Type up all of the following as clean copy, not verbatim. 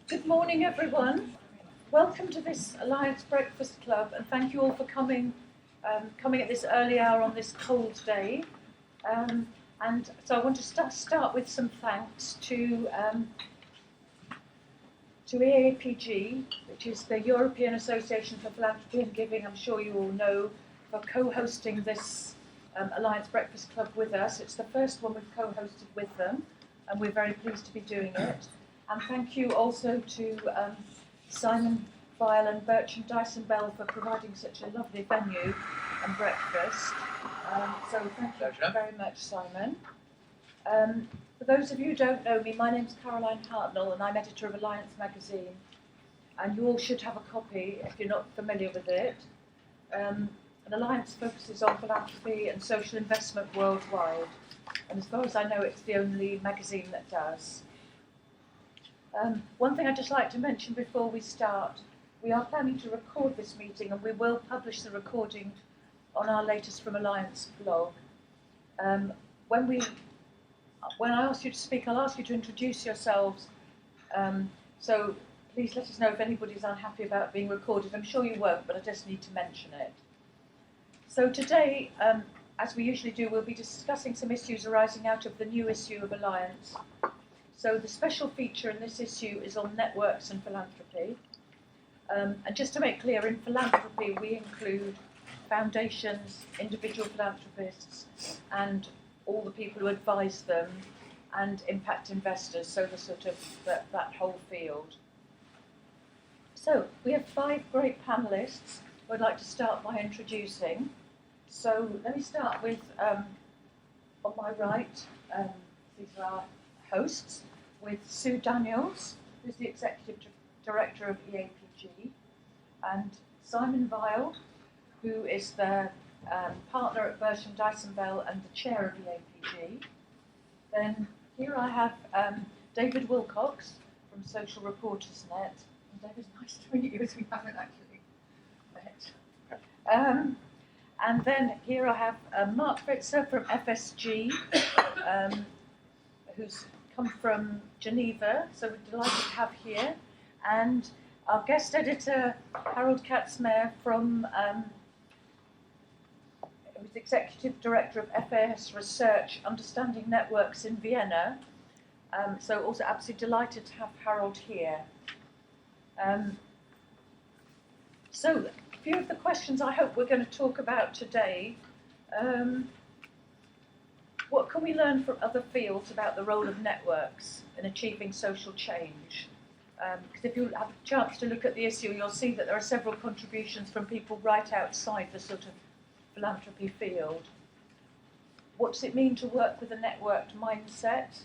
Good morning, everyone. Welcome to this Alliance Breakfast Club, and thank you all for coming at this early hour on this cold day. And so I want to start with some thanks to EAPG, which is the European Association for Philanthropy and Giving. I'm sure you all know, for co-hosting this Alliance Breakfast Club with us. It's the first one we've co-hosted with them, and we're very pleased to be doing it. And thank you also to Simon, Weil and Bircham Dyson Bell for providing such a lovely venue and breakfast. So thank you very much, Simon. For those of you who don't know me, my name's Caroline Hartnell and I'm editor of Alliance magazine. And you all should have a copy if you're not familiar with it. And Alliance focuses on philanthropy and social investment worldwide. And as far as I know, it's the only magazine that does. One thing I'd just like to mention before we start, we are planning to record this meeting and we will publish the recording on our Latest from Alliance blog. When I ask you to speak, I'll ask you to introduce yourselves. So please let us know if anybody's unhappy about being recorded. I'm sure you won't, but I just need to mention it. So today, as we usually do, we'll be discussing some issues arising out of the new issue of Alliance. So the special feature in this issue is on networks and philanthropy. And just to make clear, in philanthropy we include foundations, individual philanthropists, and all the people who advise them, and impact investors, so the sort of that whole field. So we have 5 great panellists who I'd like to start by introducing. So let me start with, on my right, these are our hosts, with Sue Daniels, who's the Executive Director of EAPG, and Simon Weil, who is the partner at Bircham Dyson Bell and the chair of EAPG. Then here I have David Wilcox from Social Reporters Net. And David, nice to meet you, as we haven't actually met. And then here I have Marc Pfitzer from FSG, who's come from Geneva, so we're delighted to have here. And our guest editor, Harald Katzmair, from who's Executive Director of FAS.research, Understanding Networks in Vienna. So also absolutely delighted to have Harald here. So a few of the questions I hope we're going to talk about today. What can we learn from other fields about the role of networks in achieving social change? Because if you have a chance to look at the issue, you'll see that there are several contributions from people right outside the sort of philanthropy field. What does it mean to work with a networked mindset?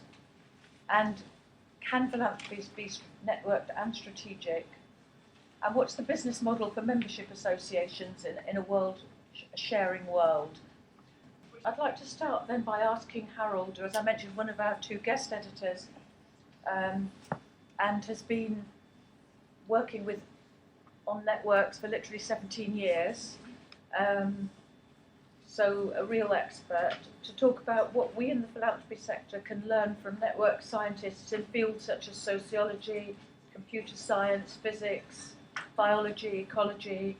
And can philanthropies be networked and strategic? And what's the business model for membership associations in a sharing world? I'd like to start then by asking Harald, who, as I mentioned, one of our 2 guest editors, and has been working on networks for literally 17 years, so a real expert, to talk about what we in the philanthropy sector can learn from network scientists in fields such as sociology, computer science, physics, biology, ecology,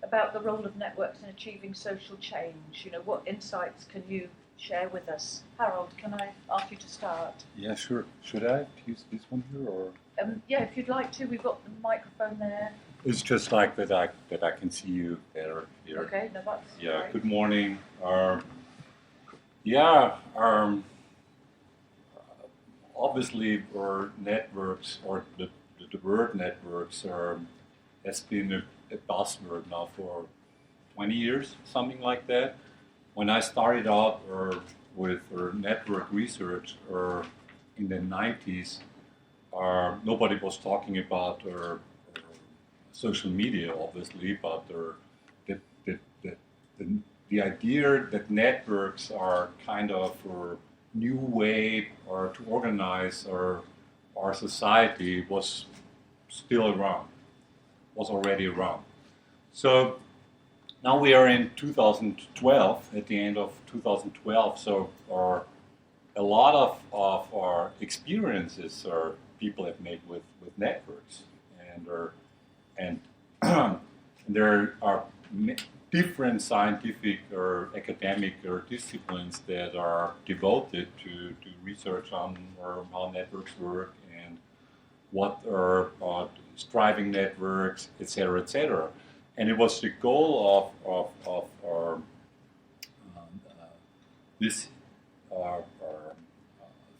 about the role of networks in achieving social change. You know, what insights can you share with us? Harald, can I ask you to start? Yeah, sure. Should I use this one here, or? Yeah, if you'd like to. We've got the microphone there. It's just like that I can see you better here. Okay, no, that's yeah. great. Good morning. Obviously, our networks, or the word networks, has been a buzzword now for 20 years, something like that. When I started out with network research in the 90s, nobody was talking about social media, obviously, but the idea that networks are kind of a new way or to organize our society was still around, was already around. So now we are in 2012, at the end of 2012, so a lot of our experiences people have made with networks, and there are different scientific or academic or disciplines that are devoted to research on how networks work and what are striving networks, etc., etc. And it was the goal of our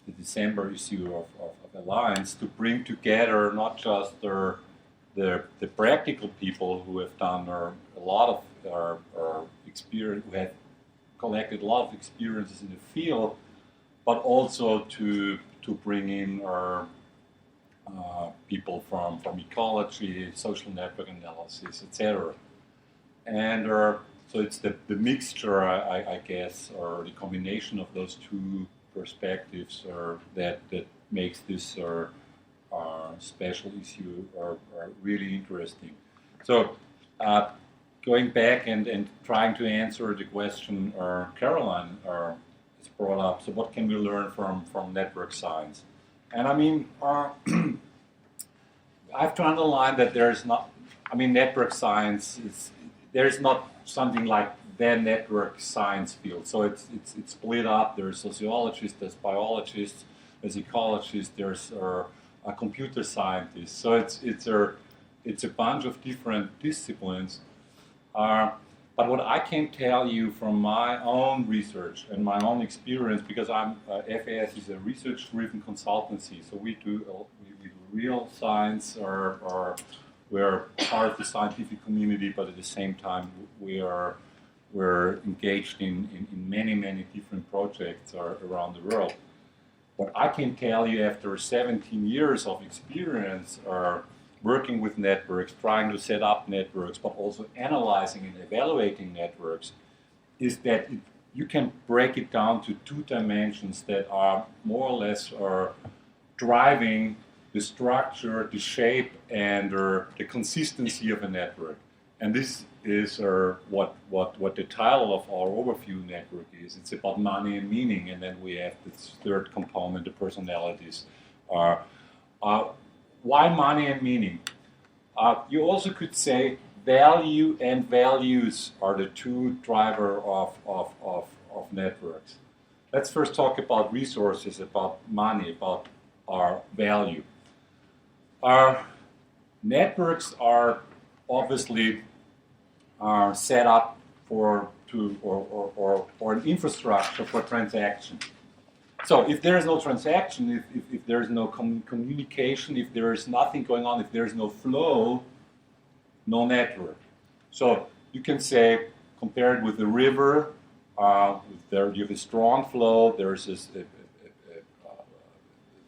the December issue of Alliance to bring together not just the practical people who have done a lot of experience, who have collected a lot of experiences in the field, but also to bring in our people from ecology, social network analysis, etc. And so it's the mixture, I guess, or the combination of those two perspectives that makes this special issue really interesting. So going back and trying to answer the question Caroline has brought up, so what can we learn from network science? And I mean, I have to underline that there's not, I mean, network science there's not something like the network science field. So it's split up. There's sociologists, there's biologists, there's ecologists, there's a computer scientist. So it's a bunch of different disciplines. But what I can tell you from my own research and my own experience, because FAS is a research-driven consultancy, so we do real science, or we're part of the scientific community, but at the same time we're engaged in many different projects around the world. What I can tell you after 17 years of experience working with networks, trying to set up networks, but also analyzing and evaluating networks, is that you can break it down to two dimensions that are more or less driving the structure, the shape, and the consistency of a network. And this is what the title of our overview network is. It's about money and meaning, and then we have this third component, the personalities. Why money and meaning? You also could say value and values are the two drivers of networks. Let's first talk about resources, about money, about our value. Our networks are obviously set up or an infrastructure for transaction. So if there is no transaction, if there is no communication, if there is nothing going on, if there is no flow, no network. So you can say, compared with the river, there you have a strong flow.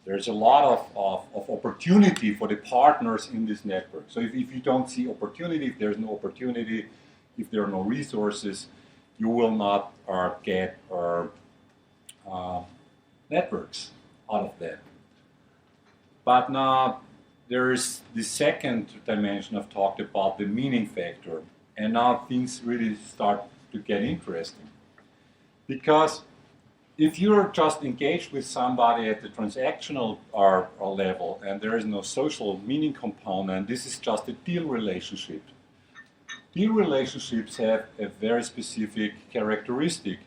There's a lot of opportunity for the partners in this network. So if you don't see opportunity, if there's no opportunity, if there are no resources, you will not get networks out of that. But now there is the second dimension I've talked about, the meaning factor. And now things really start to get interesting. Because if you're just engaged with somebody at the transactional level and there is no social meaning component, this is just a deal relationship. Deal relationships have a very specific characteristic.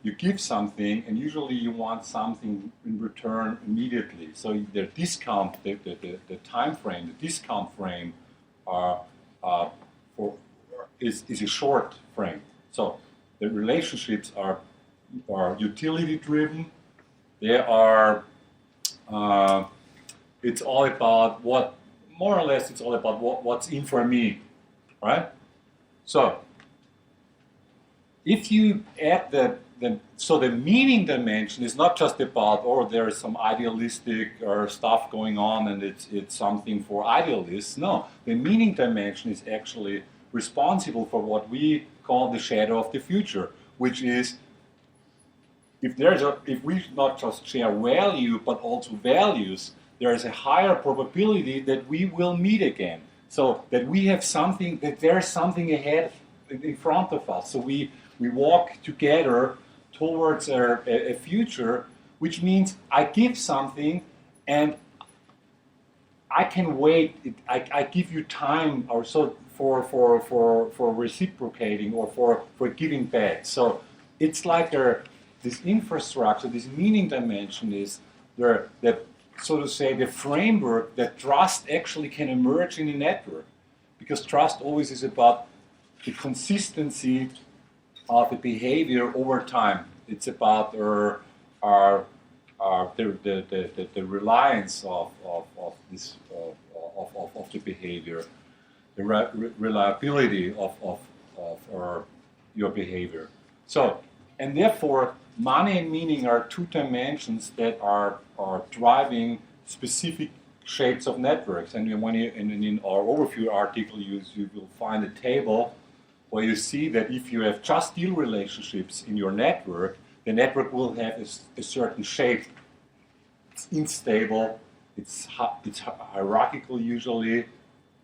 You give something, and usually you want something in return immediately. So the discount, the time frame, the discount frame is a short frame. So the relationships are utility driven. They are. It's all about what's in for me, right? So if you add the meaning dimension is not just about, there is some idealistic stuff going on and it's something for idealists. No, the meaning dimension is actually responsible for what we call the shadow of the future, which is if we not just share value but also values, there is a higher probability that we will meet again. So that we have something, that there is something ahead in front of us. So we walk together towards a future, which means I give something and I can wait. I give you time or so for reciprocating or for giving back. So it's like this infrastructure, this meaning dimension is the so to say the framework that trust actually can emerge in a network, because trust always is about the consistency of the behavior over time. It's about the reliance of this of the behavior, the reliability of your behavior. So, and therefore, money and meaning are two dimensions that are driving specific shapes of networks. And when in our overview article, you will find a table where you see that if you have just deal relationships in your network, the network will have a certain shape. It's unstable, it's hierarchical usually,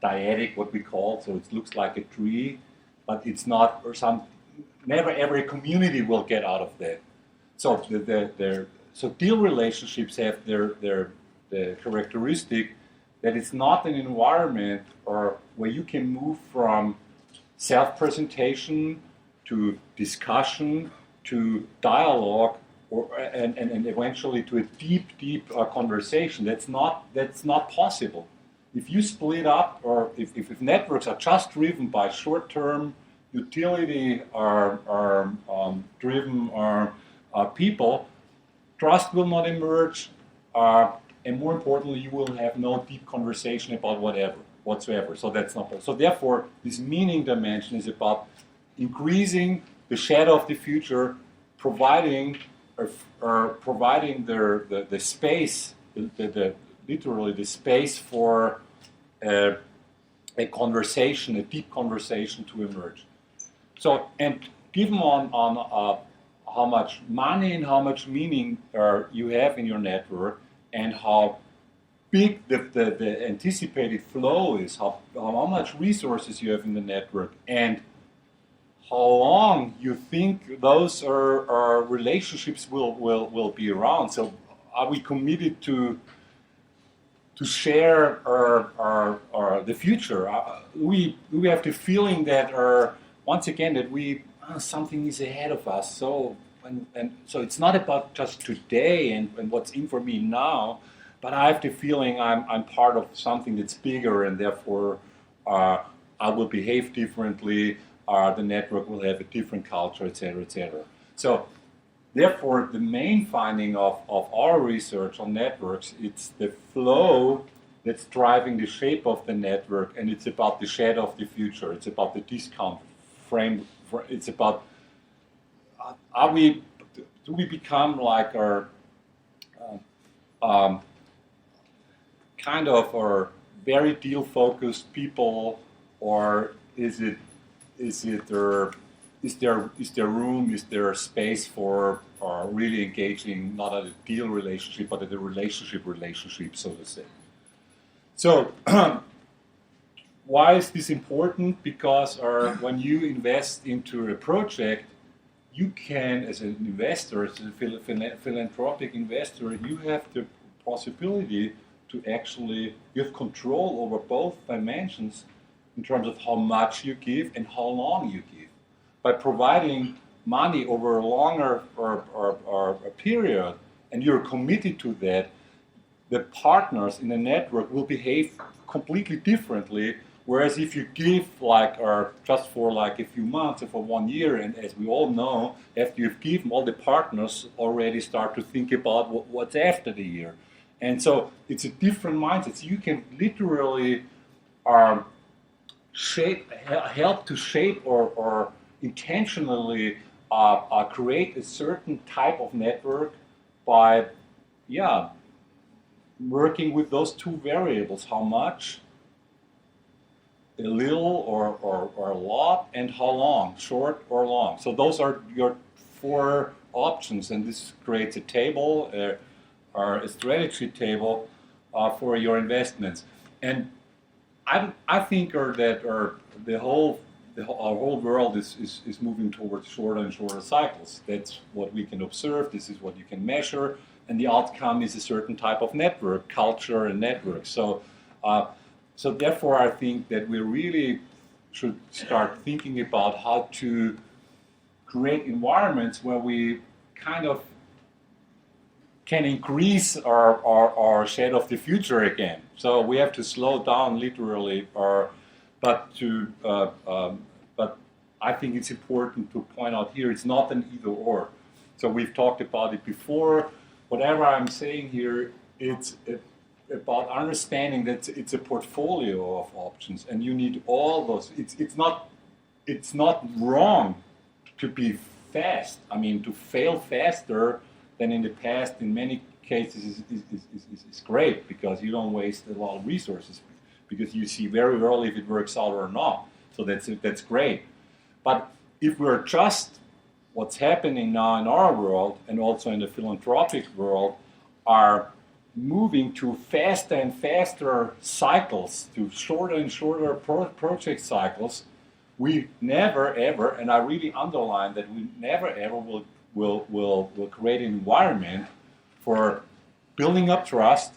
dyadic, what we call, so it looks like a tree, but it's not, or never ever a community will get out of that. So so deal relationships have the characteristic that it's not an environment or where you can move from self-presentation to discussion to dialogue and eventually to a deep conversation. That's not possible. If you split up, or if networks are just driven by short-term utility or driven people, trust will not emerge, and more importantly, you will have no deep conversation about whatsoever. So that's not possible. So therefore, this meaning dimension is about increasing the shadow of the future, providing the space, literally the space for a conversation, a deep conversation to emerge. So, and given on how much money and how much meaning you have in your network, and how big the anticipated flow is, how much resources you have in the network, and how long you think those relationships will be around. So are we committed to share the future? We have the feeling that once again that something is ahead of us. So so it's not about just today and what's in for me now, but I have the feeling I'm part of something that's bigger, and therefore I will behave differently. The network will have a different culture, etc., etc. So, therefore, the main finding of our research on networks, it's the flow that's driving the shape of the network, and it's about the shadow of the future. It's about the discount frame. It's about do we become like our kind of our very deal-focused people, or is there room, is there space for really engaging not at a deal relationship, but at a relationship, so to say. So, why is this important? Because when you invest into a project, you can, as an investor, as a philanthropic investor, you have the possibility to actually, you have control over both dimensions in terms of how much you give and how long you give. By providing money over a longer or a period, and you're committed to that, the partners in the network will behave completely differently. Whereas if you give just for like a few months or for 1 year, and as we all know, after you've given, all the partners already start to think about what's after the year. And so it's a different mindset. So you can literally help to shape or intentionally create a certain type of network by, working with those two variables: how much, a little or a lot, and how long, short or long. So those are your 4 options, and this creates a table or a strategy table for your investments. And I think that our whole world is moving towards shorter and shorter cycles. That's what we can observe. This is what you can measure, and the outcome is a certain type of network, culture, and network. So So therefore, I think that we really should start thinking about how to create environments where we kind of can increase our share of the future again. So we have to slow down literally, but I think it's important to point out here it's not an either or. So we've talked about it before. Whatever I'm saying here, it's about understanding that it's a portfolio of options, and you need all those. It's not wrong to be fast. I mean, to fail faster than in the past in many cases is great, because you don't waste a lot of resources, because you see very early if it works out or not. So that's great. But if we're just what's happening now in our world and also in the philanthropic world are moving to faster and faster cycles, to shorter and shorter project cycles, we never ever, and I really underline that we never ever will create an environment for building up trust,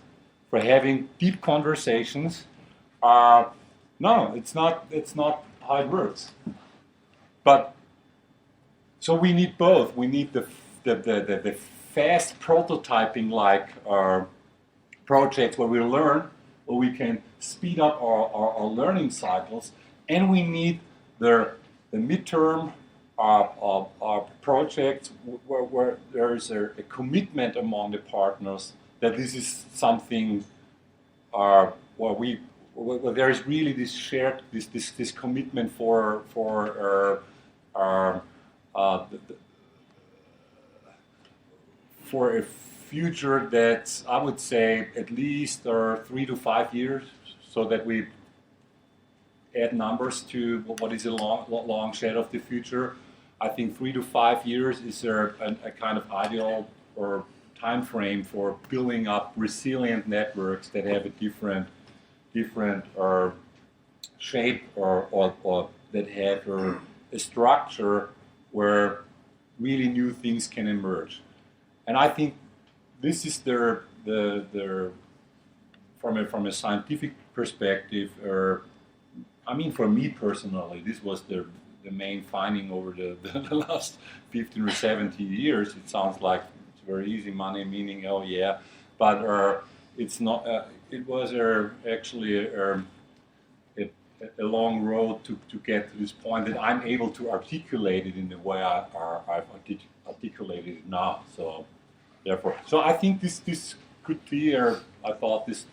for having deep conversations. No, it's not how it works. But so we need both. We need the fast prototyping like projects where we learn, where we can speed up our learning cycles, and we need the midterm projects where there is a commitment among the partners that this is something where there is really this shared this commitment for a future that's, I would say, at least 3 to 5 years, so that we add numbers to what is a long shade of the future. I think 3 to 5 years is a kind of ideal or time frame for building up resilient networks that have a different shape or that have a structure where really new things can emerge. And I think this is from a scientific perspective, I mean, for me personally, this was the main finding over the last 15 or 17 years. It sounds like it's very easy money, meaning, oh yeah, but it's not. It was actually a long road to get to this point that I'm able to articulate it in the way I've articulated it now. So therefore, I think this could be, or I thought this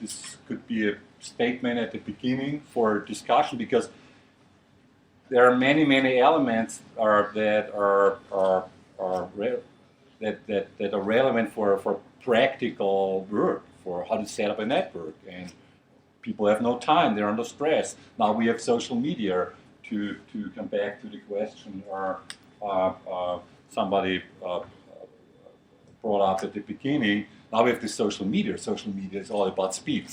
could be a statement at the beginning for discussion, because there are many elements that are relevant for practical work, for how to set up a network, and people have no time, they're under stress. Now we have social media to come back to the question, or somebody brought up at the beginning. Now we have the social media. Social media is all about speed.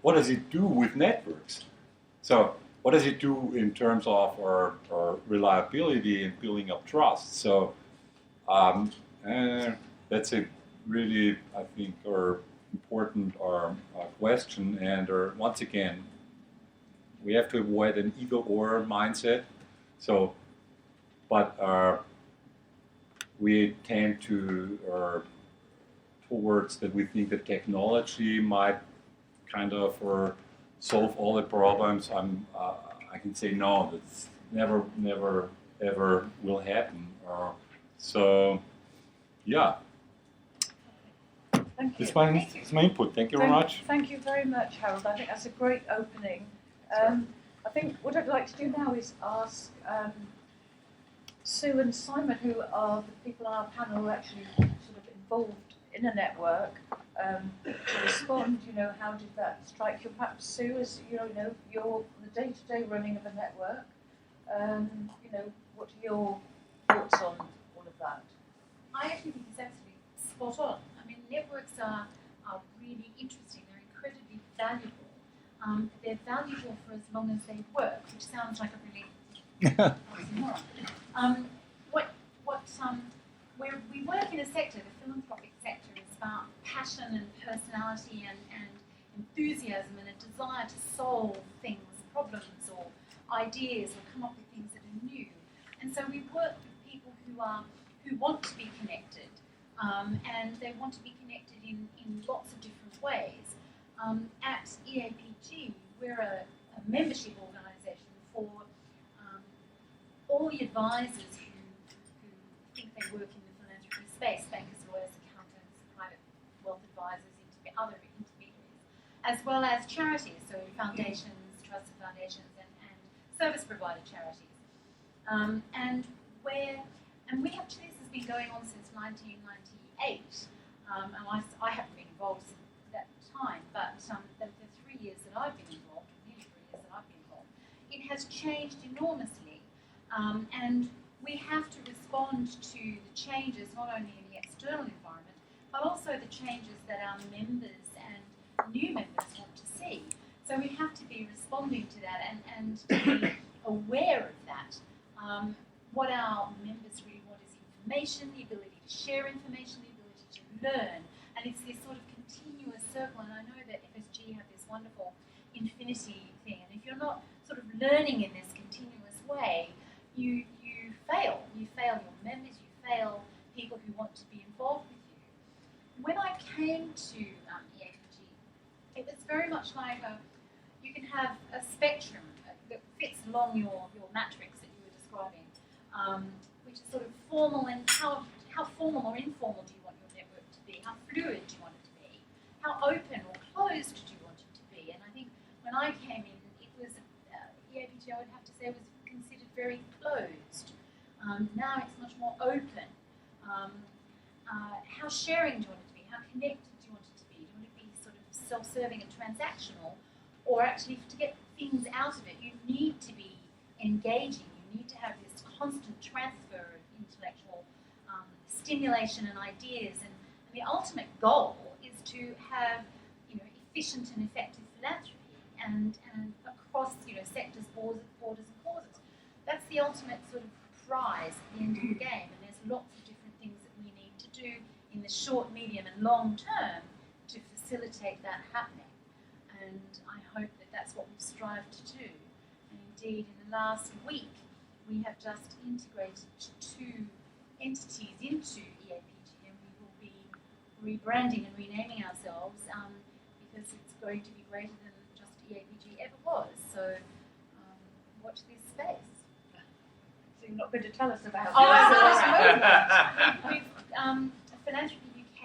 What does it do with networks? So what does it do in terms of our reliability and building up trust? So that's a really, I think, important question. And once again, we have to avoid an either-or mindset. So, but we tend to towards that we think that technology might kind of solve all the problems. I can say no, that's never ever will happen. So yeah. Thank you. It's my input. Thank you very much. Thank you very much, Harald. I think that's a great opening. I think what I'd like to do now is ask Sue and Simon, who are the people on our panel who are actually sort of involved in a network, to respond. How did that strike you? Perhaps Sue, as you're the day-to-day running of a network. What are your thoughts on all of that? I actually think it's absolutely spot on. I mean, networks are really interesting. They're incredibly valuable. They're valuable for as long as they work, which sounds like a really oxymoron. Where we work in a sector, the philanthropic sector, is about passion and personality and enthusiasm and a desire to solve things, problems or ideas, or come up with things that are new. And so we work with people who want to be connected, and they want to be connected in lots of different ways. At EAPG, we're a membership organisation for all the advisors who think they work in the philanthropy space, bankers, lawyers, accountants, private wealth advisors, other intermediaries, as well as charities, so foundations, trusts and foundations, and service provider charities. And we actually, this has been going on since 1998, and I haven't been involved since that time, but the 3 years that I've been involved, nearly 3 years that I've been involved, it has changed enormously, and we have to respond to the changes not only in the external environment, but also the changes that our members and new members want to see. So we have to be responding to that and to be aware of that. What our members really want is information, the ability to share information, the ability to learn, and it's this sort of continuous circle. And I know that FSG have this wonderful infinity thing, and if you're not sort of learning in this continuous way, you fail. You fail your members, you fail people who want to be involved with you. When I came to EAPG, it was very much like you can have a spectrum that fits along your matrix that you were describing, which is sort of formal, and how formal or informal do you want your network to be? How fluid do you want it to be? How open or closed do you want it to be? And I think when I came in, it was EAPG, I would have to say, was considered very closed. Now it's much more open. How sharing do you want it to be? How connected do you want it to be? Do you want it to be sort of self-serving and transactional? Or actually, to get things out of it, you need to be engaging. You need to have this constant transfer of intellectual stimulation and ideas. And the ultimate goal is to have, efficient and effective philanthropy and across, sectors, borders and causes. That's the ultimate sort of prize at the end of the game. And there's lots of different things that we need to do in the short, medium and long term to facilitate that happening. And I hope that that's what we've strived to do. And indeed, in the last week, we have just integrated 2 entities into EAPG, and we will be rebranding and renaming ourselves because it's going to be greater than just EAPG ever was. So watch this space. So you're not going to tell us about it? We've Philanthropy UK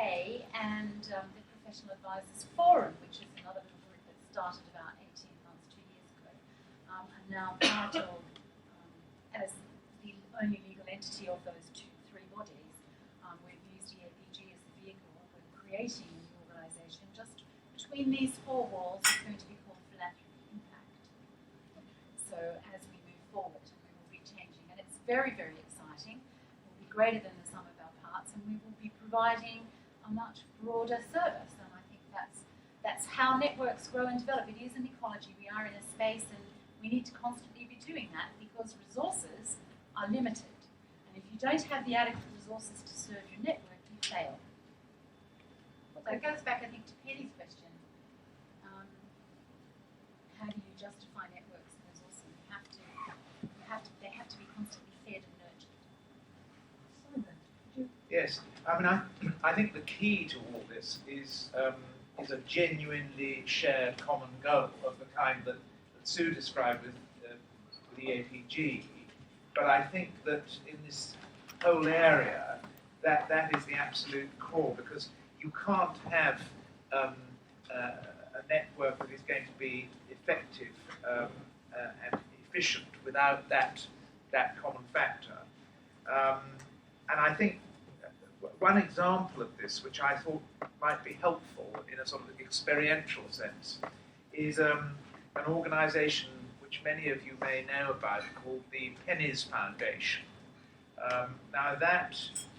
and the Professional Advisors Forum, which is another little group that started about 18 months, 2 years ago, are now part of, as the only legal entity of those 3 bodies, we've used EAPG as the vehicle for creating the organisation. Just between these 4 walls, it's going to be called Philanthropy Impact. So as we move forward, we will be changing, and it's very, very exciting. It will be greater than the sum of our parts, and we will be providing a much broader service. And I think that's how networks grow and develop. It is an ecology. We are in a space, and we need to constantly be doing that because resources are limited. And if you don't have the adequate resources to serve your network, you fail. So it goes back, I think, to Penny's question. How do you justify networks and resources? They have to be constantly fed and nurtured. Yes, I think the key to all this is a genuinely shared common goal of the kind that Sue described with the EAPG. But I think that in this whole area, that is the absolute core, because you can't have a network that is going to be effective and efficient without that common factor. And I think one example of this, which I thought might be helpful in a sort of experiential sense, is an organisation which many of you may know about called the Pennies Foundation. Now that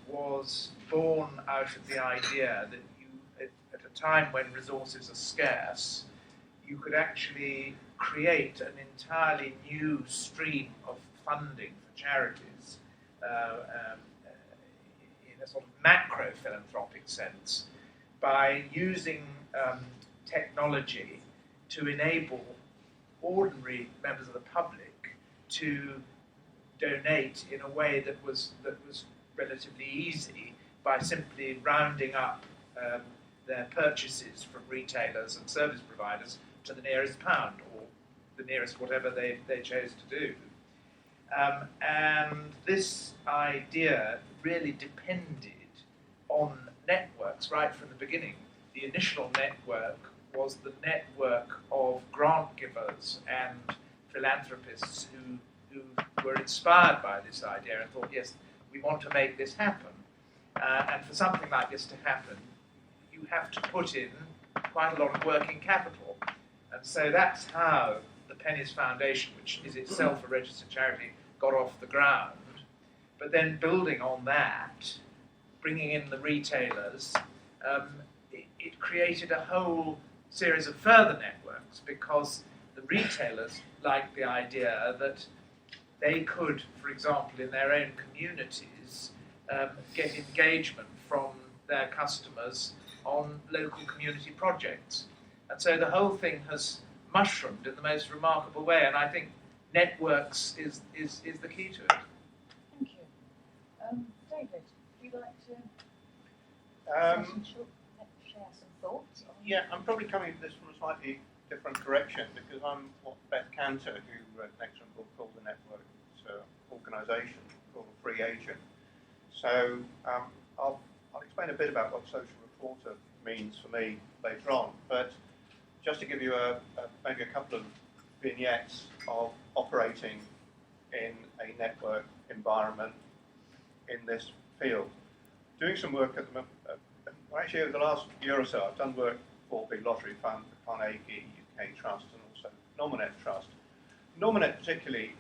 was born out of the idea that you, at a time when resources are scarce, you could actually create an entirely new stream of funding for charities in a sort of macro philanthropic sense by using technology to enable ordinary members of the public to donate in a way that was relatively easy by simply rounding up their purchases from retailers and service providers to the nearest pound or the nearest whatever they chose to do. And this idea really depended on networks right from the beginning. The initial network was the network of grant givers and philanthropists who were inspired by this idea and thought, yes, we want to make this happen. And for something like this to happen, you have to put in quite a lot of working capital. And so that's how the Pennies Foundation, which is itself a registered charity, got off the ground. But then building on that, bringing in the retailers, it created a whole series of further networks because the retailers liked the idea that they could, for example, in their own communities, get engagement from their customers on local community projects. And so the whole thing has mushroomed in the most remarkable way, and I think networks is the key to it. Thank you. David, would you like to share some thoughts? Yeah, I'm probably coming at this from a slightly different direction because I'm what Beth Cantor, who wrote an excellent book called The Networks Organisation, called a free agent. So I'll explain a bit about what social reporter means for me later on, but just to give you maybe a couple of vignettes of operating in a network environment in this field. Doing some work at the moment, actually over the last year or so, I've done work for Big Lottery Fund, the Carnegie UK Trust, and also Nominet Trust. Nominet particularly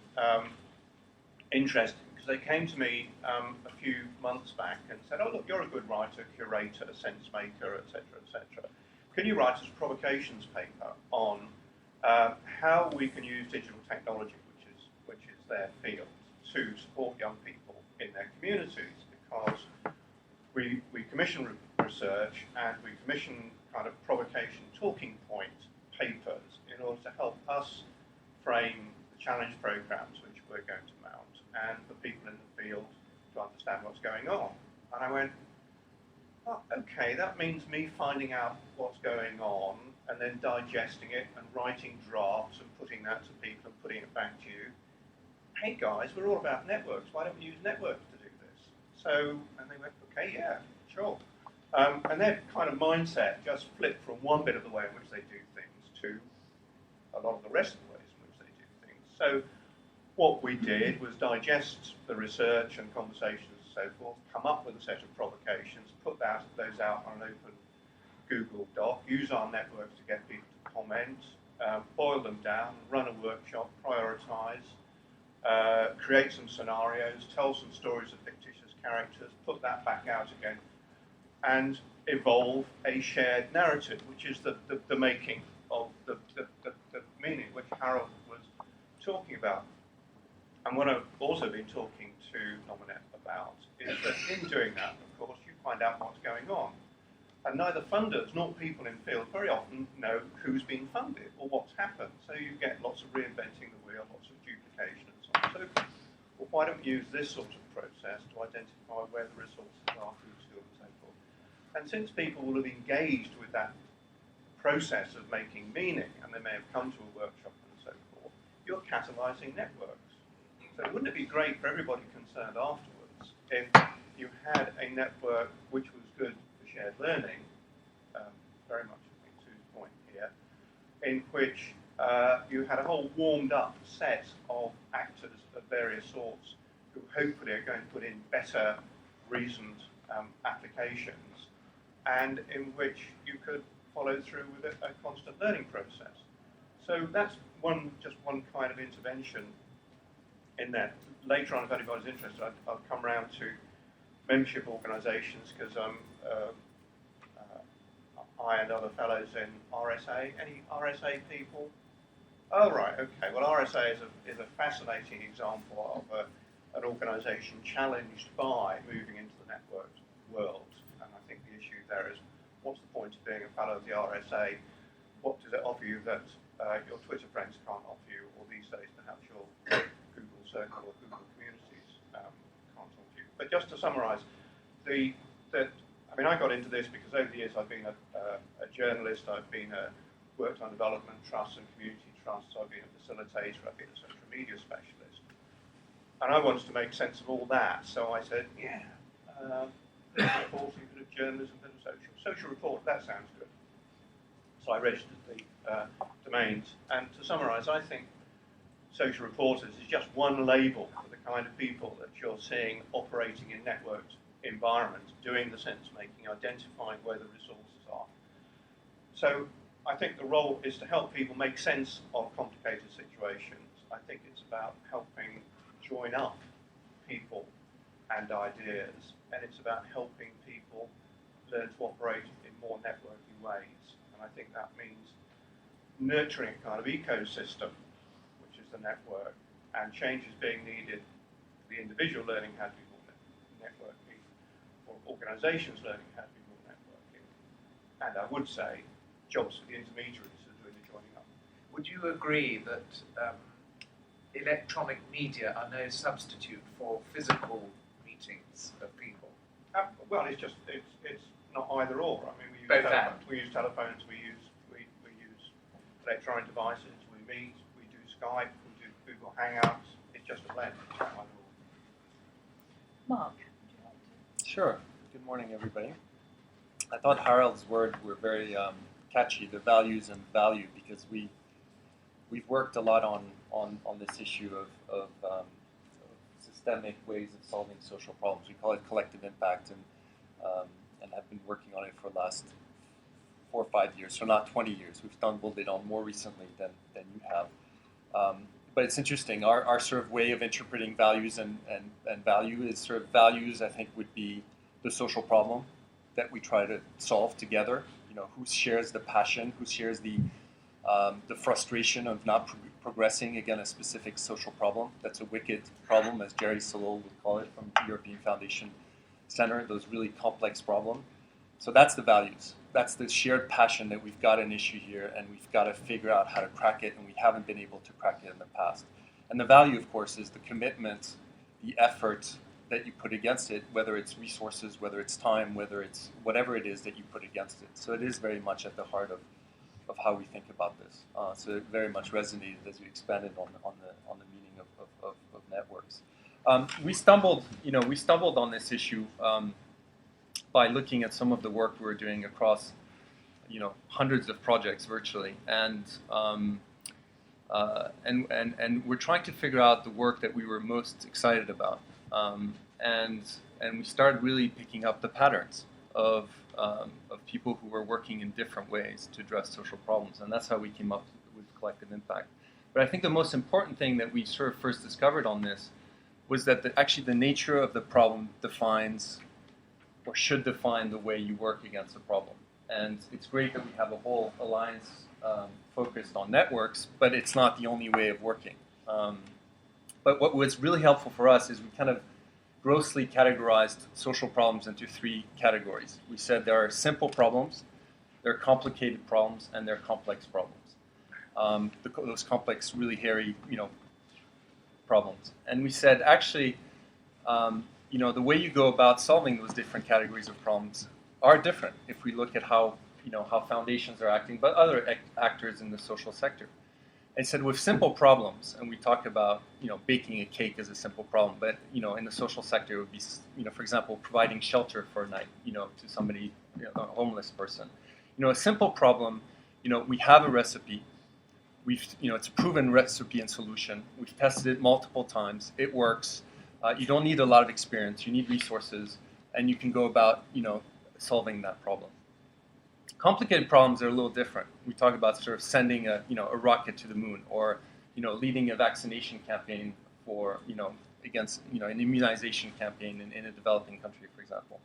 interesting because they came to me a few months back and said, "Oh look, you're a good writer, curator, sense maker, etc., etc. Can you write us a provocations paper on how we can use digital technology, which is their field, to support young people in their communities?" Because we commission research and we commission kind of provocation talking point papers in order to help us frame the challenge programs which we're going to mount and for people in the field to understand what's going on. And I went, oh, okay, that means me finding out what's going on and then digesting it and writing drafts and putting that to people and putting it back to you. Hey guys, we're all about networks. Why don't we use networks to do this? So, and they went, okay, yeah, sure. And their kind of mindset just flipped from one bit of the way in which they do things to a lot of the rest of the ways in which they do things. So what we did was digest the research and conversations and so forth, come up with a set of provocations, put those out on an open Google Doc, use our networks to get people to comment, boil them down, run a workshop, prioritise, create some scenarios, tell some stories of fictitious characters, put that back out again, and evolve a shared narrative, which is the making of the meaning which Harald was talking about. And what I've also been talking to Nominet about is that in doing that, of course, you find out what's going on. And neither funders nor people in field very often know who's being funded or what's happened. So you get lots of reinventing the wheel, lots of duplication and so on. So well, why don't we use this sort of process to identify where the resources are, who's who, and so forth. And since people will have engaged with that process of making meaning, and they may have come to a workshop and so forth, you're catalysing networks. So wouldn't it be great for everybody concerned afterwards if you had a network which was good for shared learning, very much I think Sue's point here, in which you had a whole warmed up set of actors of various sorts who hopefully are going to put in better reasoned applications, and in which you could follow through with a constant learning process. So that's just one kind of intervention in that. Later on, if anybody's interested, I'll come round to membership organisations because I and other fellows in RSA. Any RSA people? Oh, right, okay. Well, RSA is a fascinating example of an organisation challenged by moving into the networked world. And I think the issue there is, what's the point of being a fellow of the RSA what does it offer you that your Twitter friends can't offer you, or these days perhaps your Google Circle or Google Communities can't offer you. But just to summarise, I got into this because over the years I've been a journalist, I've been worked on development trusts and community trusts, I've been a facilitator, I've been a social media specialist. And I wanted to make sense of all that, so I said, bit of reporting, bit of journalism, bit of social report, that sounds good. So I registered the domains, and to summarise, I think social reporters is just one label for the kind of people that you're seeing operating in networked environments, doing the sense making, identifying where the resources are. So I think the role is to help people make sense of complicated situations. I think it's about helping join up people and ideas, and it's about helping people learn to operate in more networking ways. And I think that means nurturing a kind of ecosystem, which is the network, and changes being needed for the individual learning how to be more networking, or organisations learning how to be more networking. And I would say jobs for the intermediaries who are doing the joining up. Would you agree that electronic media are no substitute for physical meetings of people? Well, it's not either or. I mean, we use telephones, we use electronic devices, we meet, we do Skype, we do Google Hangouts. It's just a blend. It's not either or. Marc, would you like to? Sure. Good morning, everybody. I thought Harald's words were very catchy, the values and value, because we've worked a lot on this issue of systemic ways of solving social problems. We call it collective impact, and have been working on it for the last 4 or 5 years, so not 20 years. We've stumbled it on more recently than you have. But it's interesting. Our sort of way of interpreting values and value is sort of values, I think, would be the social problem that we try to solve together. You know, who shares the passion, who shares the frustration of not progressing against a specific social problem. That's a wicked problem, as Jerry Solol would call it, from the European Foundation Center, those really complex problems. So that's the values. That's the shared passion that we've got an issue here, and we've got to figure out how to crack it, and we haven't been able to crack it in the past. And the value, of course, is the commitment, the effort that you put against it, whether it's resources, whether it's time, whether it's whatever it is that you put against it. So it is very much at the heart of how we think about this. So it very much resonated as we expanded on the meaning of networks. We stumbled on this issue by looking at some of the work we were doing across, hundreds of projects virtually, and we're trying to figure out the work that we were most excited about, and we started really picking up the patterns of people who were working in different ways to address social problems, and that's how we came up with collective impact. But I think the most important thing that we sort of first discovered on this was that actually the nature of the problem defines, or should define, the way you work against a problem. And it's great that we have a whole alliance focused on networks, but it's not the only way of working. But what was really helpful for us is we kind of grossly categorized social problems into 3 categories. We said there are simple problems, there are complicated problems, and there are complex problems. Those complex, really hairy, problems. And we said, actually, the way you go about solving those different categories of problems are different if we look at how foundations are acting, but other actors in the social sector. And said with simple problems, and we talk about, baking a cake as a simple problem, but, in the social sector, it would be, for example, providing shelter for a night, to somebody, a homeless person. A simple problem, we have a recipe. It's a proven recipe and solution. We've tested it multiple times. It works. You don't need a lot of experience. You need resources, and you can go about, solving that problem. Complicated problems are a little different. We talk about sort of sending a rocket to the moon, or, leading a vaccination campaign for, against, an immunization campaign in a developing country, for example.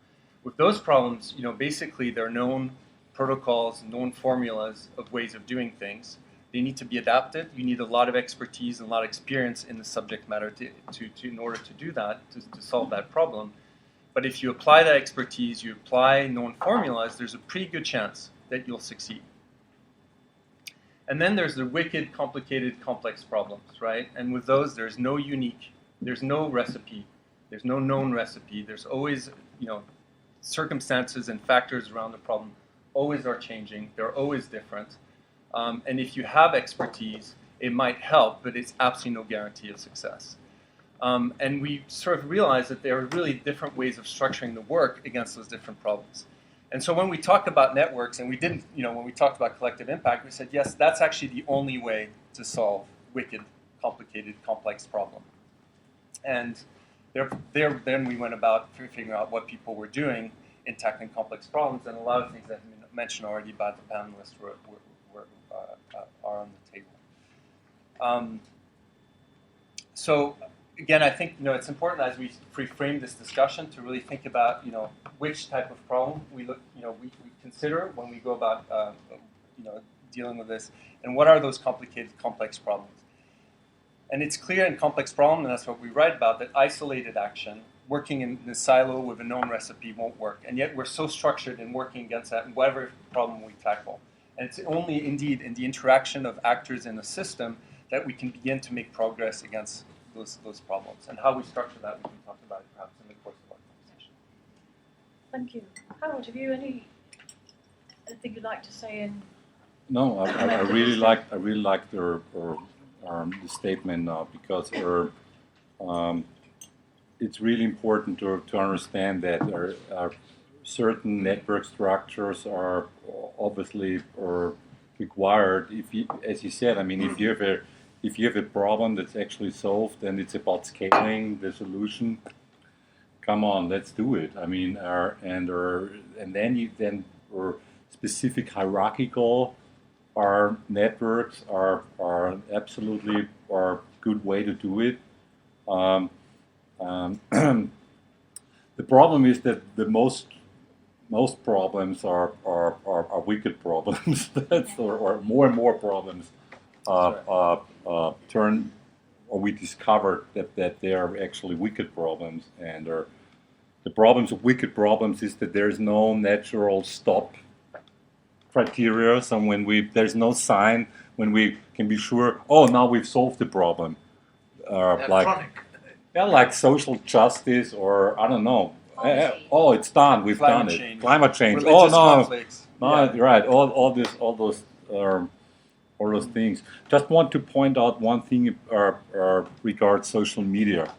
With those problems, basically there are known protocols, known formulas of ways of doing things. They need to be adapted. You need a lot of expertise and a lot of experience in the subject matter in order to do that, to solve that problem. But if you apply that expertise, you apply known formulas, there's a pretty good chance that you'll succeed. And then there's the wicked, complicated, complex problems, right? And with those, there's no recipe, there's no known recipe. There's always, circumstances and factors around the problem always are changing. They're always different. And if you have expertise, it might help, but it's absolutely no guarantee of success. And we sort of realized that there are really different ways of structuring the work against those different problems. And so when we talked about networks, and we didn't, when we talked about collective impact, we said, yes, that's actually the only way to solve wicked, complicated, complex problem. And then we went about figuring out what people were doing in tackling complex problems, and a lot of things that have been mentioned already by the panelists are on the table. So again, I think it's important as we frame this discussion to really think about which type of problem we consider when we go about dealing with this, and what are those complicated, complex problems. And it's clear in complex problems, and that's what we write about, that isolated action, working in a silo with a known recipe won't work. And yet we're so structured in working against that in whatever problem we tackle. And it's only indeed in the interaction of actors in a system that we can begin to make progress against those problems. And how we structure that, we can talk about it perhaps in the course of our conversation. Thank you. Harald, have you anything you'd like to say in? No, I really like the statement now, because it's really important to understand that certain network structures are obviously required. As you said, if you have a problem that's actually solved and it's about scaling the solution, come on, let's do it. And then specific hierarchical networks are absolutely a good way to do it. The problem is that the most problems are wicked problems. or more and more problems we discovered that they are actually wicked problems. And the problems of wicked problems is that there is no natural stop criteria. So there's no sign when we can be sure, now we've solved the problem. Like social justice, or I don't know. It's done. We've done it. Climate change. Conflicts. Right. All those things. Just want to point out one thing regards social media,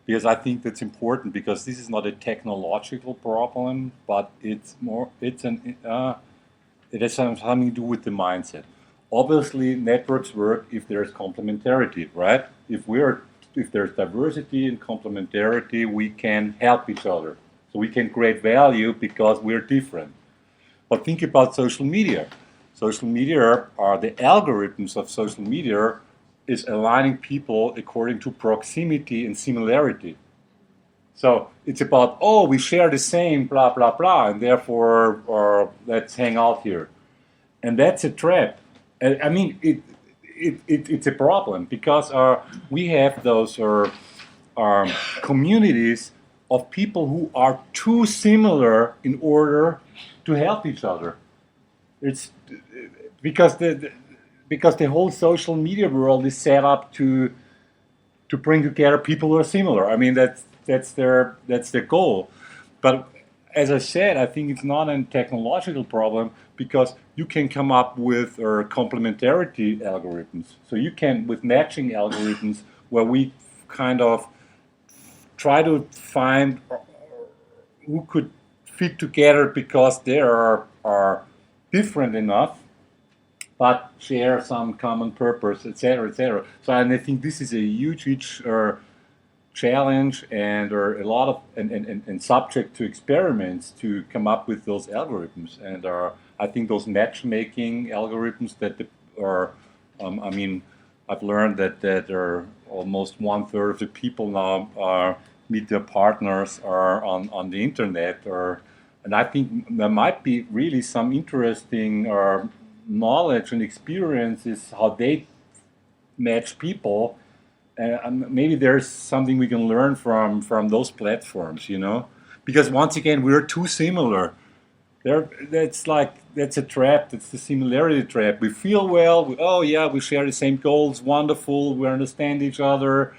because I think that's important, because this is not a technological problem, but it has something to do with the mindset. Obviously, networks work if there's complementarity, right? If there's diversity and complementarity, we can help each other. So we can create value because we're different. But think about social media. Social media the algorithms of social media is aligning people according to proximity and similarity. So it's about, we share the same, blah, blah, blah, and therefore let's hang out here. And that's a trap. It's a problem, because we have those communities of people who are too similar in order to help each other. It's because the whole social media world is set up to bring together people who are similar. That's their goal. But as I said, I think it's not a technological problem, because you can come up with complementarity algorithms. So you can, with matching algorithms, where we kind of try to find who could fit together because they are different enough, but share some common purpose, etc., etc. So, and I think this is a huge challenge, and a lot of and subject to experiments to come up with those algorithms. And I think those matchmaking algorithms I've learned that are almost 1/3 of the people now meet their partners on the internet, and I think there might be really some interesting knowledge and experiences how they match people. Maybe there's something we can learn from those platforms, because once again, we're too similar. That's a trap. That's the similarity trap. We feel well. We share the same goals. Wonderful. We understand each other.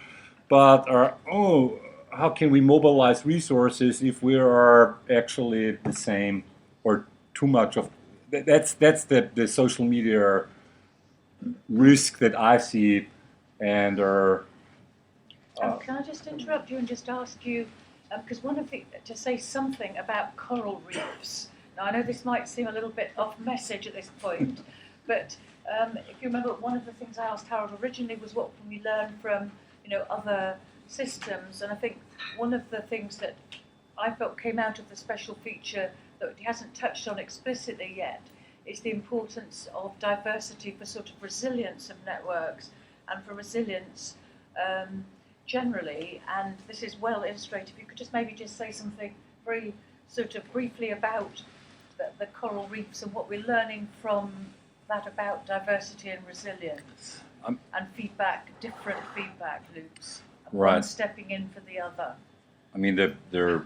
But how can we mobilize resources if we are actually the same or too much of? That's the social media risk that I see. And can I just interrupt you and just ask you, because to say something about coral reefs. Now, I know this might seem a little bit off message at this point, but if you remember, one of the things I asked Harald originally was what can we learn from, other systems, and I think one of the things that I felt came out of the special feature that he hasn't touched on explicitly yet is the importance of diversity for sort of resilience of networks and for resilience generally, and this is well illustrated. If you could just maybe say something very sort of briefly about the coral reefs and what we're learning from that about diversity and resilience and different feedback loops, right. One stepping in for the other. I mean, the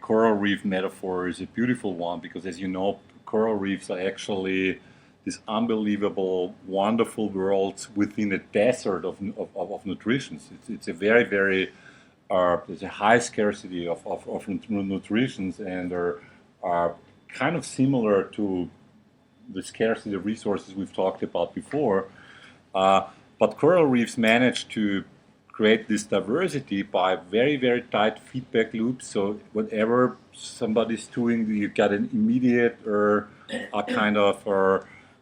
coral reef metaphor is a beautiful one because, as you know, coral reefs are actually these unbelievable, wonderful worlds within a desert of nutrition. It's a very, very there's a high scarcity of nutrition, and are kind of similar to the scarcity of resources we've talked about before. But coral reefs manage to create this diversity by very, very tight feedback loops. So whatever somebody's doing, you get an immediate or a kind of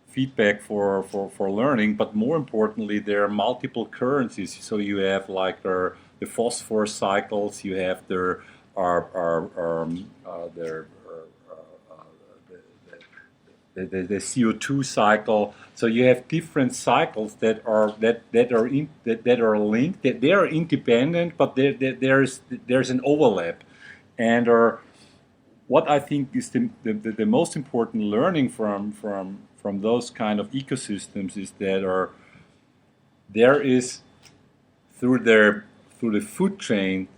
feedback for learning. But more importantly, there are multiple currencies. So you have like the phosphorus cycles, you have the CO2 cycle. So you have different cycles that are linked. That they are independent, but there's an overlap. And what I think is the most important learning from those kind of ecosystems is that there is through the food chain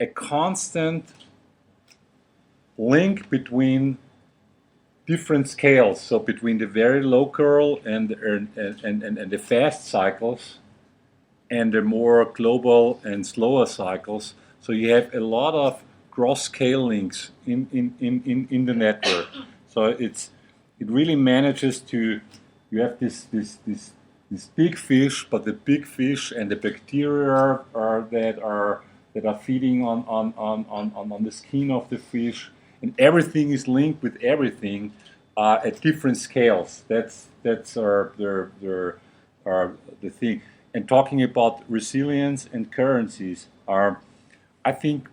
a constant link between different scales, so between the very local and the fast cycles and the more global and slower cycles. So you have a lot of cross-scale links in the network. So it really manages to, you have this big fish, but the big fish and the bacteria that are feeding on the skin of the fish, and everything is linked with everything at different scales. That's the thing. And talking about resilience and currencies, I think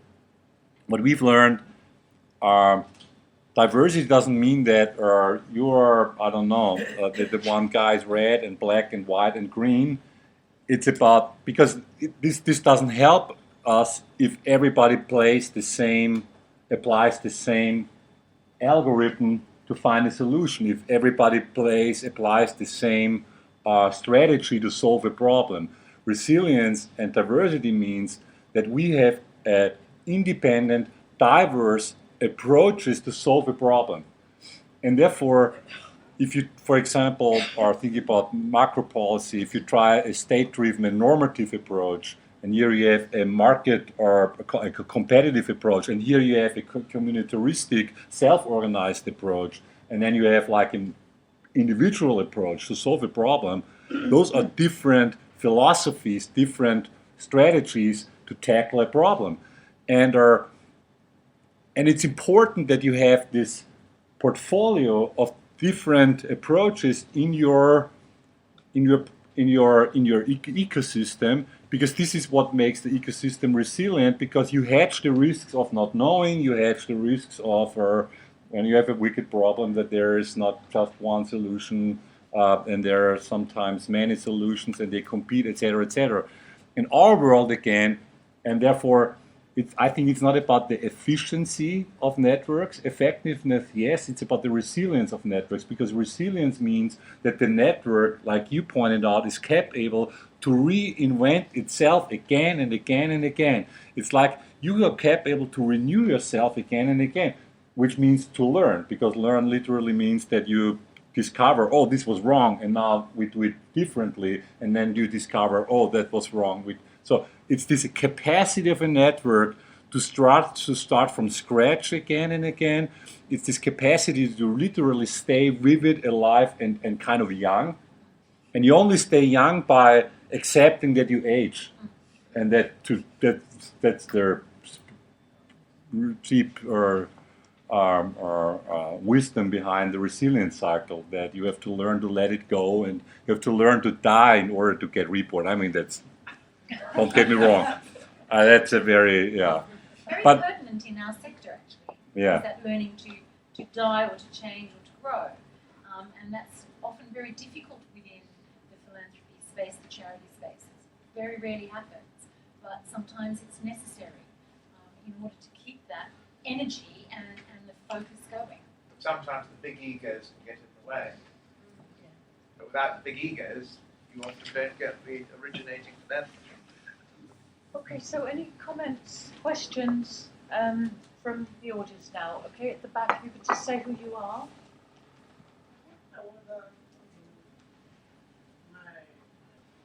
what we've learned, diversity doesn't mean that you are, I don't know, that the one guy is red and black and white and green. It's about, because this doesn't help us if everybody applies the same algorithm to find a solution. If everybody applies the same strategy to solve a problem. Resilience and diversity means that we have independent, diverse approaches to solve a problem. And therefore, if you, for example, are thinking about macro policy, if you try a state-driven and normative approach, and here you have a market or a competitive approach, and here you have a communitaristic, self-organized approach, and then you have like an individual approach to solve a problem. Those are different philosophies, different strategies to tackle a problem. And it's important that you have this portfolio of different approaches in your ecosystem, because this is what makes the ecosystem resilient, because you hedge the risks of not knowing, you hedge the risks of when you have a wicked problem that there is not just one solution and there are sometimes many solutions and they compete, etc., etc. In our world again, and therefore I think it's not about the efficiency of networks. Effectiveness, yes, it's about the resilience of networks, because resilience means that the network, like you pointed out, is capable to reinvent itself again and again and again. It's like you are capable to renew yourself again and again. which means to learn, because learn literally means that you discover, oh, this was wrong, and now we do it differently, and then you discover, oh, that was wrong. So it's this capacity of a network to start from scratch again and again. It's this capacity to literally stay vivid, alive, and kind of young. And you only stay young by accepting that you age, and that's their deep wisdom behind the resilience cycle, that you have to learn to let it go, and you have to learn to die in order to get reborn. I mean, don't get me wrong. That's a very, very pertinent in our sector, actually. Yeah. Is that learning to die or to change or to grow. And that's often very difficult within the philanthropy space, the charity space. It very rarely happens, but sometimes it's necessary in order to keep that energy and the focus going. But sometimes the big egos can get in the way. But without the big egos, you often don't get the originating philanthropy. Okay, so any comments, questions from the audience now? Okay, at the back, if you could just say who you are.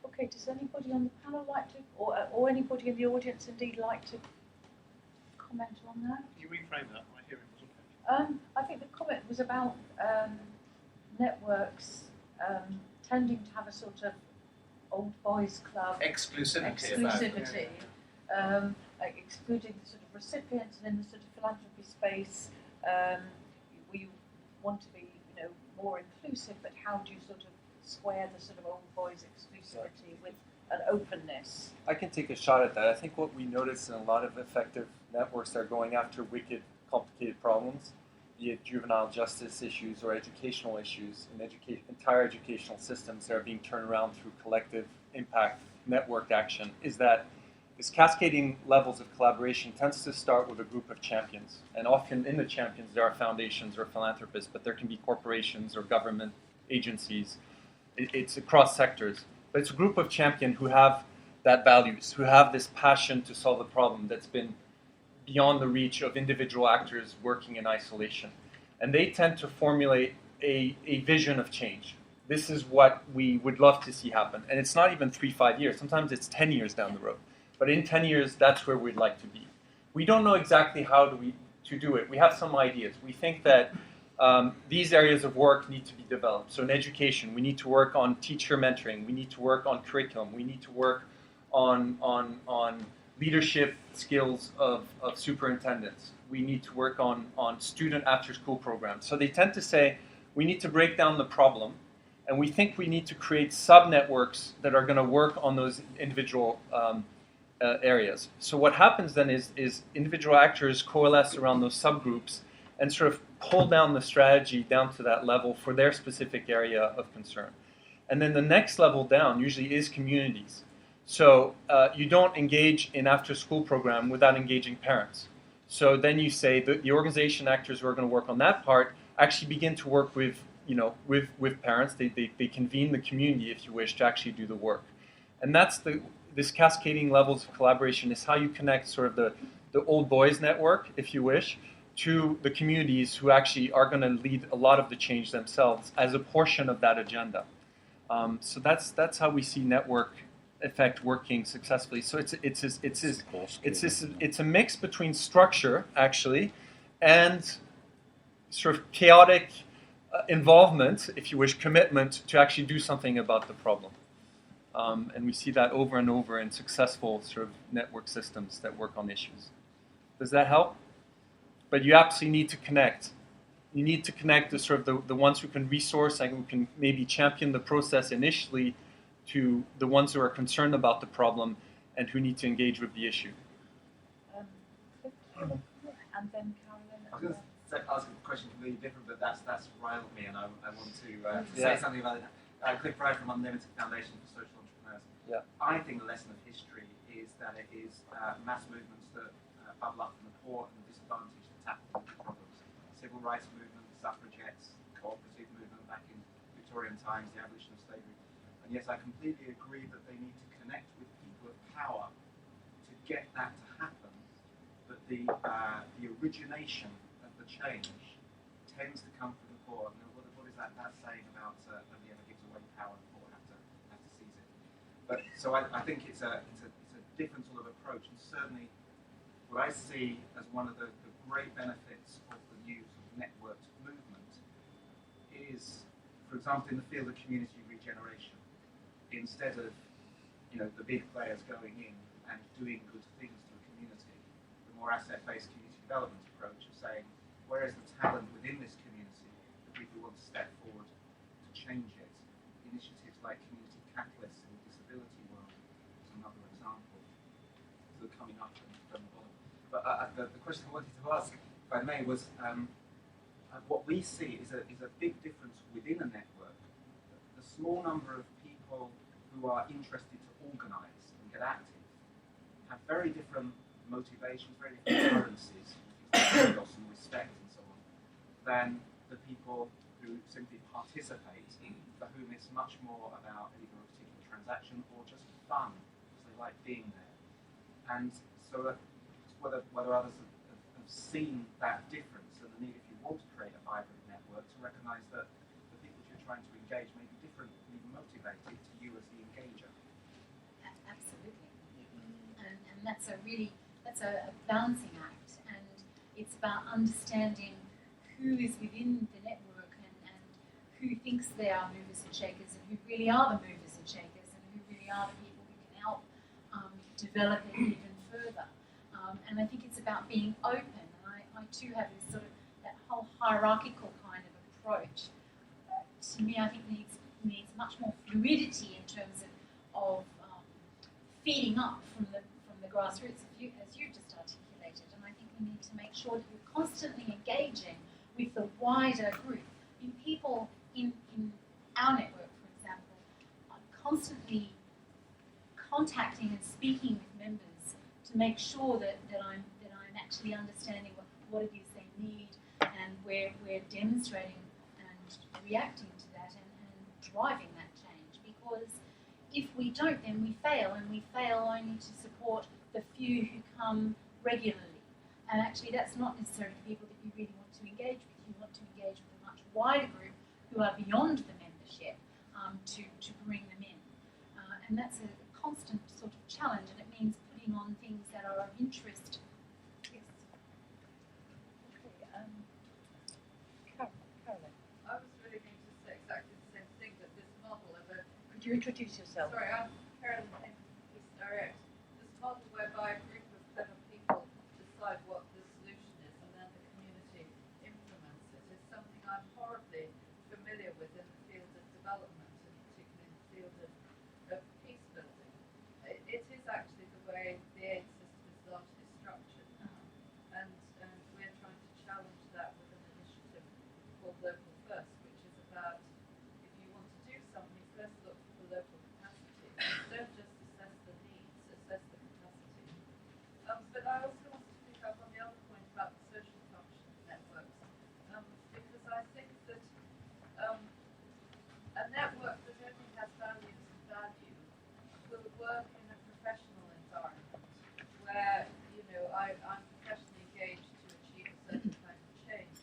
Okay, does anybody on the panel like to, or anybody in the audience indeed like to comment on that? Can you reframe that? My hearing was okay. I think the comment was about networks tending to have a sort of old boys club Exclusivity. like excluding the sort of recipients, and in the sort of philanthropy space, we want to be, more inclusive. But how do you sort of square the sort of old boys exclusivity with an openness? I can take a shot at that. I think what we notice in a lot of effective networks that are going after wicked, complicated problems, be it juvenile justice issues or educational issues, and entire educational systems that are being turned around through collective impact networked action, is that this cascading levels of collaboration tends to start with a group of champions. And often in the champions there are foundations or philanthropists, but there can be corporations or government agencies. It's across sectors. But it's a group of champions who have that values, who have this passion to solve a problem that's been beyond the reach of individual actors working in isolation. And they tend to formulate a vision of change. This is what we would love to see happen. And it's not even 3-5 years. Sometimes it's 10 years down the road. But in 10 years, that's where we'd like to be. We don't know exactly how to do it. We have some ideas. We think that these areas of work need to be developed. So in education, we need to work on teacher mentoring. We need to work on curriculum. We need to work on leadership skills of superintendents. We need to work on student after-school programs. So they tend to say, we need to break down the problem, and we think we need to create sub-networks that are going to work on those individual areas. So what happens then is individual actors coalesce around those subgroups and sort of pull down the strategy down to that level for their specific area of concern. And then the next level down usually is communities. So you don't engage in after-school program without engaging parents. So then you say that the organization actors who are going to work on that part actually begin to work with parents. They convene the community, if you wish, to actually do the work. And that's this cascading levels of collaboration is how you connect sort of the old boys network, if you wish, to the communities who actually are going to lead a lot of the change themselves as a portion of that agenda. So that's how we see network effect working successfully. So it's a mix between structure actually and sort of chaotic involvement, if you wish, commitment to actually do something about the problem. And we see that over and over in successful sort of network systems that work on issues. Does that help? But you absolutely need to connect. You need to connect the sort of the ones who can resource and who can maybe champion the process initially to the ones who are concerned about the problem and who need to engage with the issue. And then Caroline. I was going to ask a question completely different, but that's riled me, and I want to say something about it. Cliff Wright from Unlimited Foundation for Social Entrepreneurs. Yeah. I think the lesson of history is that it is mass movements that bubble up from the poor and the disadvantaged to tackle problems. Civil rights movement, the suffragettes, cooperative movement back in Victorian times, the abolition of slavery. And yes, I completely agree that they need to connect with people of power to get that to happen. But the origination of the for change tends to come from the poor. And what is that saying about nobody ever gives away power and the poor have to seize it? But so I think it's a different sort of approach, and certainly what I see as one of the great benefits of the new sort of networked movement is, for example, in the field of community regeneration, instead of the big players going in and doing good things to the community, the more asset-based community development approach of saying, where is the talent within this community, the people who want to step forward to change it? Initiatives like Community Catalysts in the disability world is another example. So coming up from the bottom. But the question I wanted to ask, if I may, was what we see is a big difference within a network. The small number of people who are interested to organise and get active have very different motivations, very different currencies, ethos and respect and so on, than the people who simply participate, for whom it's much more about either a particular transaction or just fun, because they like being there. And so whether others have seen that difference and the need, if you want to create a vibrant network, to recognise that the people you're trying to engage may be differently motivated to you as the engager. Absolutely. And that's a balancing act, and it's about understanding who is within the network and who thinks they are movers and shakers, and who really are the movers and shakers, and who really are the people who can help develop it even further. And I think it's about being open. And I too have this sort of that whole hierarchical kind of approach. To me, I think needs much more fluidity in terms of feeding up from the grassroots, as you've just articulated. And I think we need to make sure that you're constantly engaging with the wider group. I mean, people in our network, for example, are constantly contacting and speaking with members to make sure that I'm actually understanding what it is they need, and we're demonstrating and reacting to that and driving that change. Because if we don't, then we fail, and we fail only to support the few who come regularly. And actually that's not necessarily the people that you really want to engage with. You want to engage with a much wider group who are beyond the membership to bring them in. And that's a constant sort of challenge, and it means putting on things that are of interest. Yes. Okay. Caroline. I was really going to say exactly the same thing, that this model of a... Could you introduce yourself? Sorry, I'm Caroline Hartnell. This model whereby a group of clever people decide what the solution is and then the community implements it is something I'm horribly familiar with in the field of development, and particularly in the field of peace building. It is actually the way the aid system is largely structured now, and we're trying to challenge that with an initiative called Local First, which is about, if you want to do something, first look for the local capacity. Don't just assess the needs, assess the capacity. But I also want to pick up on the other point about the social function networks, because I think that a network that only has values and value will work in a professional environment where, I'm professionally engaged to achieve a certain kind of change.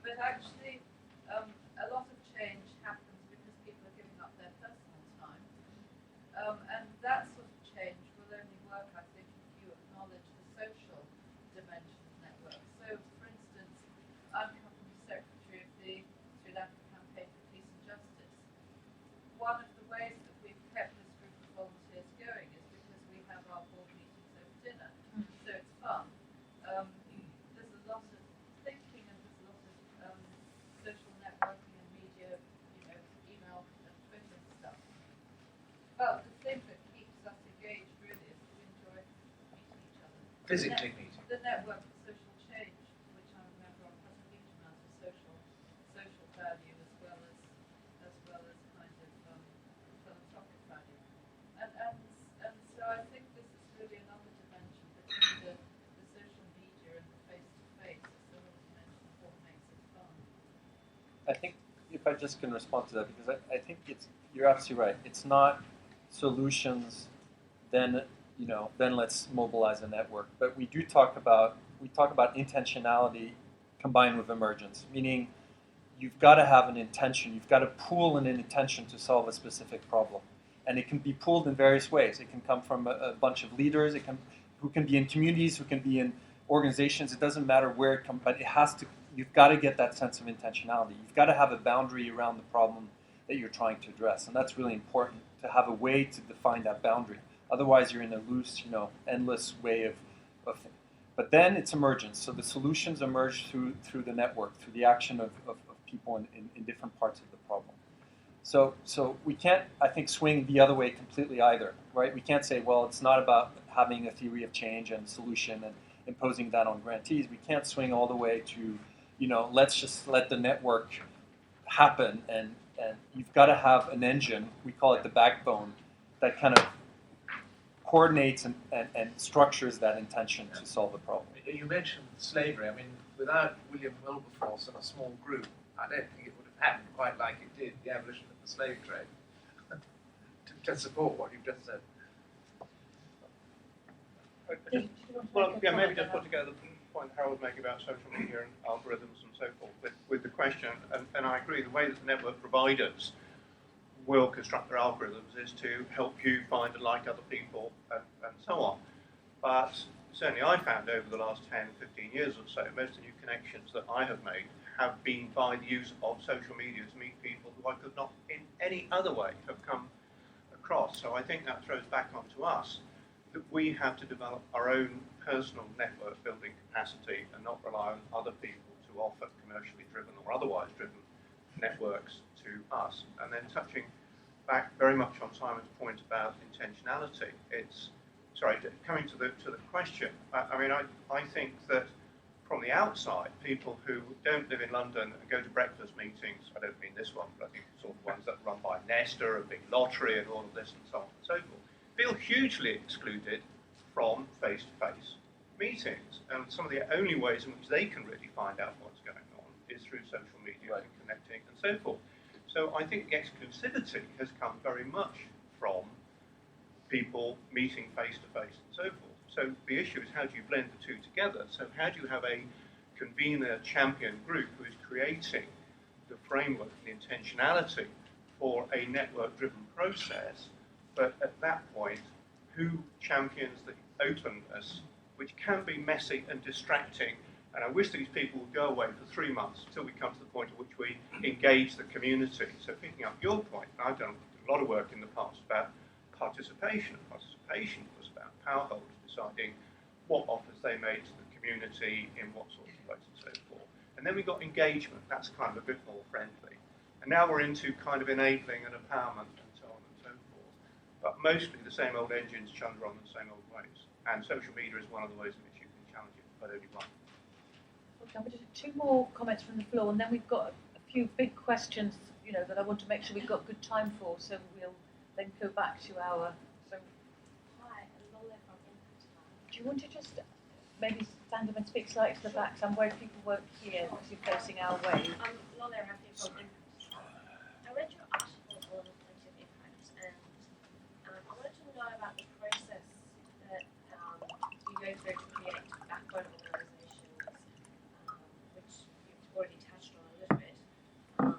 But actually, a lot of change happens because people are giving up their personal time. And that sort of change will only work, I think, if you acknowledge the social dimension of networks. So, for instance, I'm company secretary of the Sri Lanka Campaign for Peace and Justice. One of the ways that we've kept this group of volunteers going is because we have our board meetings over dinner, so it's fun. There's a lot of thinking, and there's a lot of social networking and media, email and Twitter stuff. But the thing that keeps us engaged really is that we enjoy meeting each other. Physically meeting. The network for social change, which I remember has a huge amount of social value as well as kind of philanthropic value. And so I think this is really another dimension between the social media and the face-to-face. It's the whole dimension of what makes it fun. I think if I just can respond to that, because I think you're absolutely right. It's not solutions, then let's mobilize a network. But we talk about intentionality combined with emergence, meaning you've got to have an intention. You've got to pool an intention to solve a specific problem. And it can be pooled in various ways. It can come from a bunch of leaders, who can be in communities, who can be in organizations. It doesn't matter where it comes, but you've got to get that sense of intentionality. You've got to have a boundary around the problem that you're trying to address. And that's really important, to have a way to define that boundary. Otherwise, you're in a loose, endless way of things. But then it's emergence. So the solutions emerge through the network, through the action of people in different parts of the problem. So we can't, I think, swing the other way completely either, right? We can't say, well, it's not about having a theory of change and solution and imposing that on grantees. We can't swing all the way to, let's just let the network happen. And you've got to have an engine, we call it the backbone, that kind of coordinates and structures that intention to solve the problem. You mentioned slavery. I mean, without William Wilberforce and a small group, I don't think it would have happened quite like it did, the abolition of the slave trade, to support what you've just said. Well, maybe just put together the point Harold made about social media and algorithms and so forth with the question, and I agree, the way that the network providers will construct their algorithms is to help you find and like other people and so on. But certainly I found over the last 10, 15 years or so, most of the new connections that I have made have been by the use of social media to meet people who I could not in any other way have come across. So I think that throws back onto us, that we have to develop our own personal network building capacity and not rely on other people to offer commercially driven or otherwise driven networks to us. And then touching back very much on Simon's point about intentionality, coming to the question, I think that from the outside, people who don't live in London and go to breakfast meetings, I don't mean this one, but I think sort of ones that are run by Nesta, a big lottery and all of this and so on and so forth, feel hugely excluded from face-to-face meetings. And some of the only ways in which they can really find out what's going on is through social media and connecting and so forth. So I think the exclusivity has come very much from people meeting face-to-face and so forth. So the issue is, how do you blend the two together? So how do you have a convener champion group who is creating the framework, the intentionality for a network-driven process, but at that point, who champions the openness, which can be messy and distracting? And I wish these people would go away for 3 months until we come to the point at which we engage the community. So picking up your point, I've done a lot of work in the past about participation. Participation was about power holders deciding what offers they made to the community, in what sorts of ways and so forth. And then we got engagement, that's kind of a bit more friendly. And now we're into kind of enabling and empowerment and so on and so forth. But mostly the same old engines chunder on the same old ways. And social media is one of the ways in which you can challenge it, but only one. Okay, I'm going to do 2 more comments from the floor, and then we've got a few big questions, that I want to make sure we've got good time for, so we'll then go back to our... Hi, I'm Lola from Impact. Do you want to just maybe stand up and speak slightly to the back? I'm worried people won't hear because you're facing our way. I'm Lola Rafi from Impact. I read your article on collective impact, and I wanted to know about the process that you go through to create backbone organisations, which you've already touched on a little bit,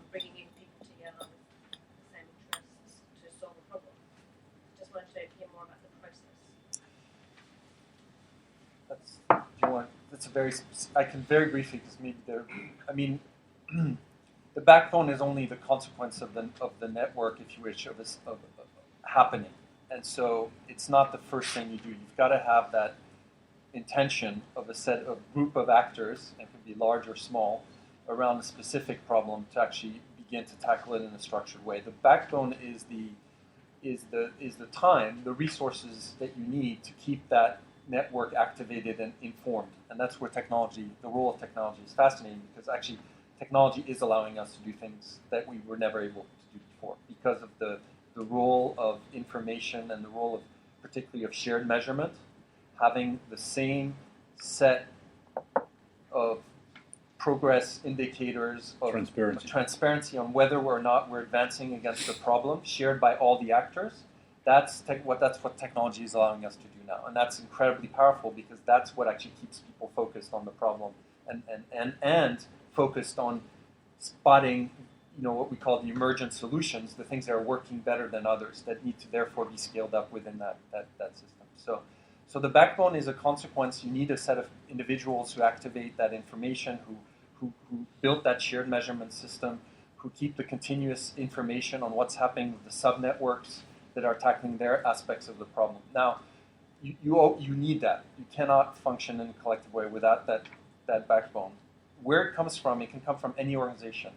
bringing in people together with the same interests to solve a problem. Just wanted to hear more about the process. I can very briefly, because maybe the backbone is only the consequence of the network, if you wish, of happening. And so it's not the first thing you do. You've got to have that intention of a group of actors, and it can be large or small, around a specific problem to actually begin to tackle it in a structured way. The backbone is the time, the resources that you need to keep that network activated and informed. And that's where the role of technology is fascinating, because actually technology is allowing us to do things that we were never able to do before, because of the role of information and the role of, particularly of shared measurement, having the same set of progress indicators of transparency on whether or not we're advancing against the problem, shared by all the actors. That's what technology is allowing us to do now. And that's incredibly powerful, because that's what actually keeps people focused on the problem and focused on spotting, what we call the emergent solutions, the things that are working better than others that need to therefore be scaled up within that system. So the backbone is a consequence. You need a set of individuals who activate that information, who built that shared measurement system, who keep the continuous information on what's happening with the sub-networks that are tackling their aspects of the problem. Now, you need that. You cannot function in a collective way without that backbone. Where it comes from, it can come from any organization.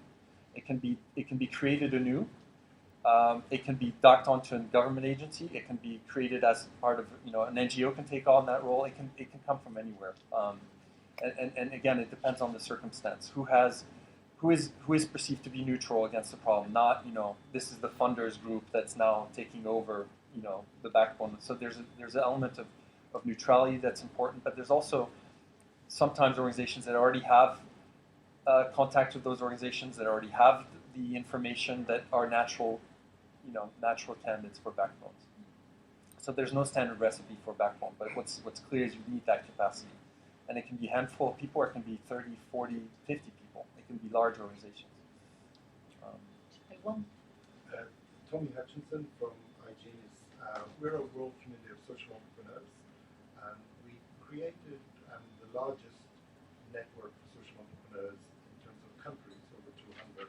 It can be created anew. It can be docked onto a government agency. It can be created as part of, an NGO can take on that role. It can come from anywhere. And again, it depends on the circumstance. Who is perceived to be neutral against the problem? Not, this is the funders group that's now taking over, the backbone. So there's an element of neutrality that's important, but there's also sometimes organizations that already have contact with those organizations that already have the information that are natural candidates for backbones. So there's no standard recipe for backbone, but what's clear is you need that capacity. And it can be a handful of people, or it can be 30, 40, 50 people. It can be large organizations. Tommy Hutchinson from IG's. We're a world community of social entrepreneurs. We created the largest network for social entrepreneurs in terms of countries, over 200,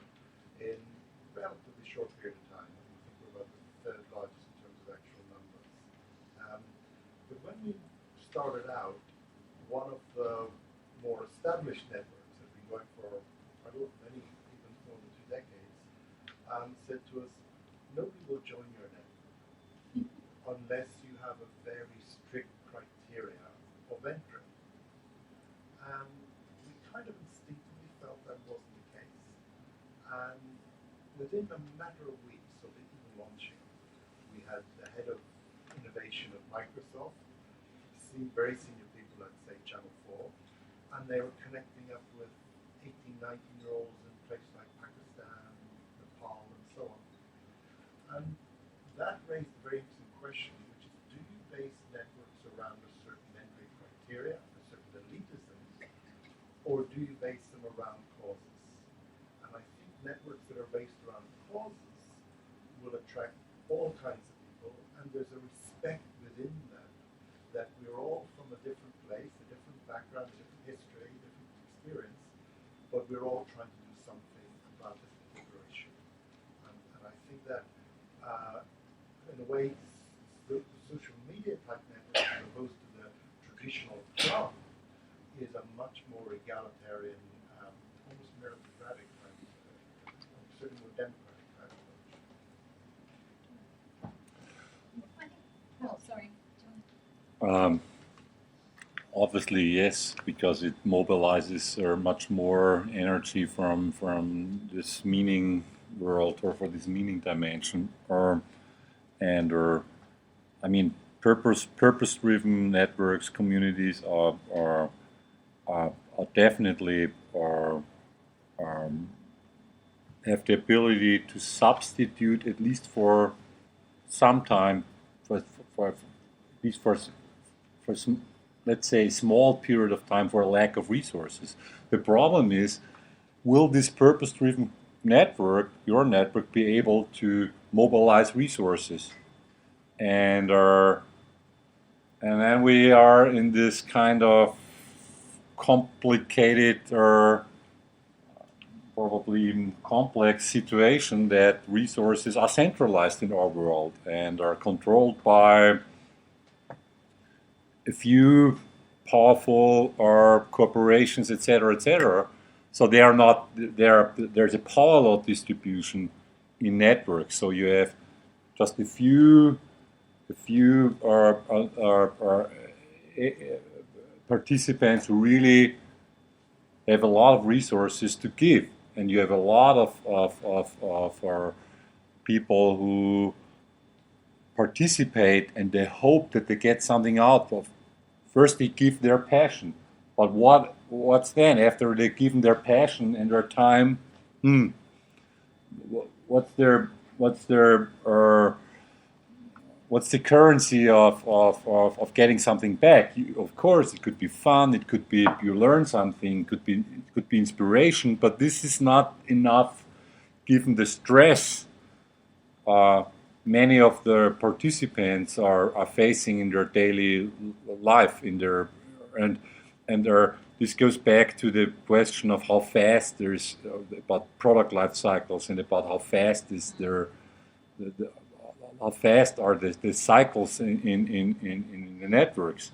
in a relatively short period of time. I think we're about the third largest in terms of actual numbers. But when we started out, one of the more established networks that we worked for many, even more than 2 decades, said to us, nobody will join your network unless you have a very strict criteria of entry. And we kind of instinctively felt that wasn't the case. And within a matter of weeks of it even launching, we had the head of innovation of Microsoft, very senior people at, say, Channel 4, and they were connecting up with 18, 19-year-olds in places like Pakistan, Nepal, and so on. And that raised a very interesting question, which is, do you base networks around a certain entry criteria, a certain elitism, or do you base them around causes? And I think networks that are based around causes will attract all kinds of people, and there's a respect within that we're all from a different place, a different background, a different history, a different experience, but we're all trying to do something about this particular issue. And I think that, in a way, the social media type network, as opposed to the traditional club, is a much more egalitarian, almost meritocratic kind of, certainly more democratic kind of approach. Oh, sorry. Obviously, yes, because it mobilizes much more energy from this meaning world, or for this meaning dimension, purpose-driven networks, communities are definitely have the ability to substitute, at least for some time, for some, let's say, small period of time, for a lack of resources. The problem is, will this purpose-driven network, your network, be able to mobilize resources? And then we are in this kind of complicated, or probably even complex situation, that resources are centralized in our world and are controlled by a few powerful or corporations, etc., etc. So they are not there. There's a parallel distribution in networks. So you have just a few participants who really have a lot of resources to give, and you have a lot of people who participate, and they hope that they get something out of. First, they give their passion, but what's then after they've given their passion and their time? What's their what's the currency of getting something back? Of course, it could be fun, it could be you learn something, it could be inspiration, but this is not enough given the stress many of the participants are facing in their daily life, this goes back to the question of how fast there's about product life cycles and about how fast is how fast are the cycles in the networks.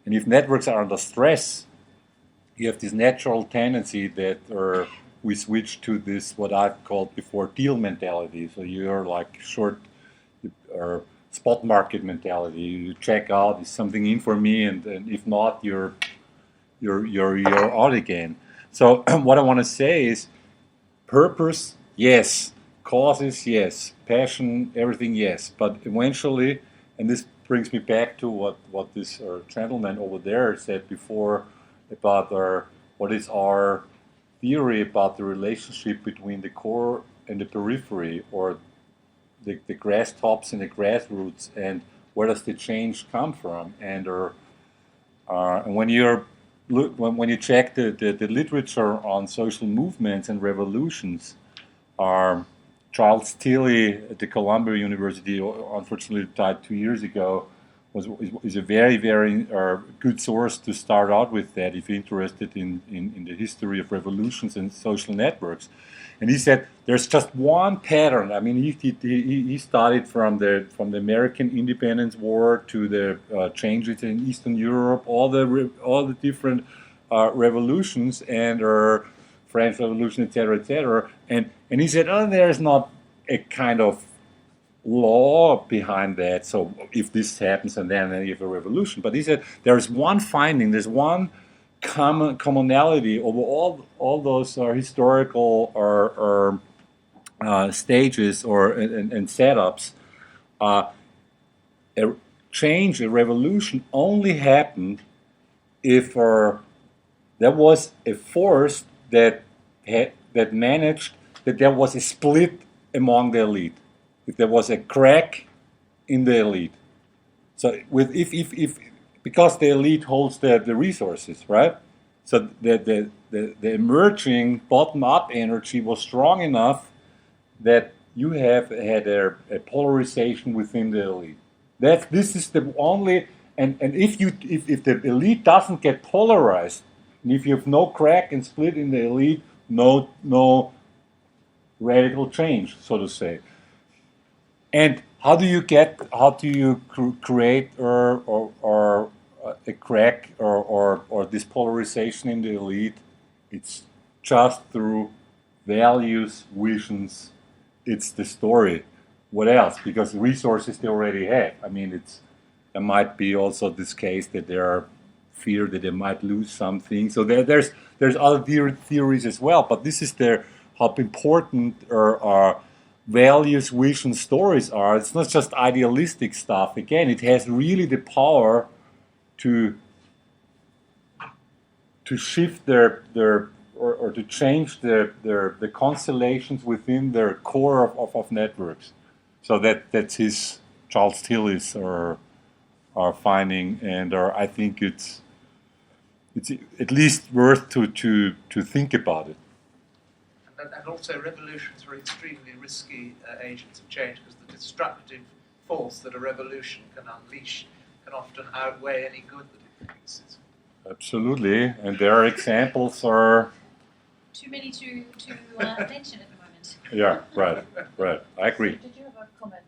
And if networks are under stress, you have this natural tendency that we switch to this, what I've called before, deal mentality. So you're like short or spot market mentality. You check out, is something in for me, and if not, you're out again. So what I want to say is, purpose, yes. Causes, yes. Passion, everything, yes. But eventually, and this brings me back to what this gentleman over there said before about what is our theory about the relationship between the core and the periphery, or the grass tops and the grassroots, and where does the change come from? And when you check the literature on social movements and revolutions, Charles Tilly at the Columbia University, unfortunately died 2 years ago, is a very, very good source to start out with that if you're interested in the history of revolutions and social networks. And he said there's just one pattern. I mean, he studied from the American Independence War to the changes in Eastern Europe, all the different revolutions and French Revolution, etc., etc. And he said, there's not a kind of law behind that. So if this happens, and then you have a revolution. But he said there's one finding, there's one commonality over all those historical stages and setups. A change, a revolution, only happened if there was a force that managed that there was a split among the elite. If there was a crack in the elite, so if because the elite holds the resources, right? So the emerging bottom-up energy was strong enough that you have had a polarization within the elite. This is the only, and if the elite doesn't get polarized, and if you have no crack and split in the elite, no radical change, so to say. And how do you create or a crack or this polarization in the elite? It's just through values, visions. It's the story. What else? Because resources they already have. I mean, there might be also this case that there are fear that they might lose something. So there's other theories as well. But this is how important values, visions, stories are. It's not just idealistic stuff. Again, it has really the power to shift or to change the constellations within their core of networks. So that's Charles Tilly's finding, and I think it's at least worth to think about it. And also, revolutions are extremely risky agents of change, because the destructive force that a revolution can unleash can often outweigh any good that it produces. Absolutely, and there are examples too many to mention at the moment. Yeah, right. I agree. Did you have a comment?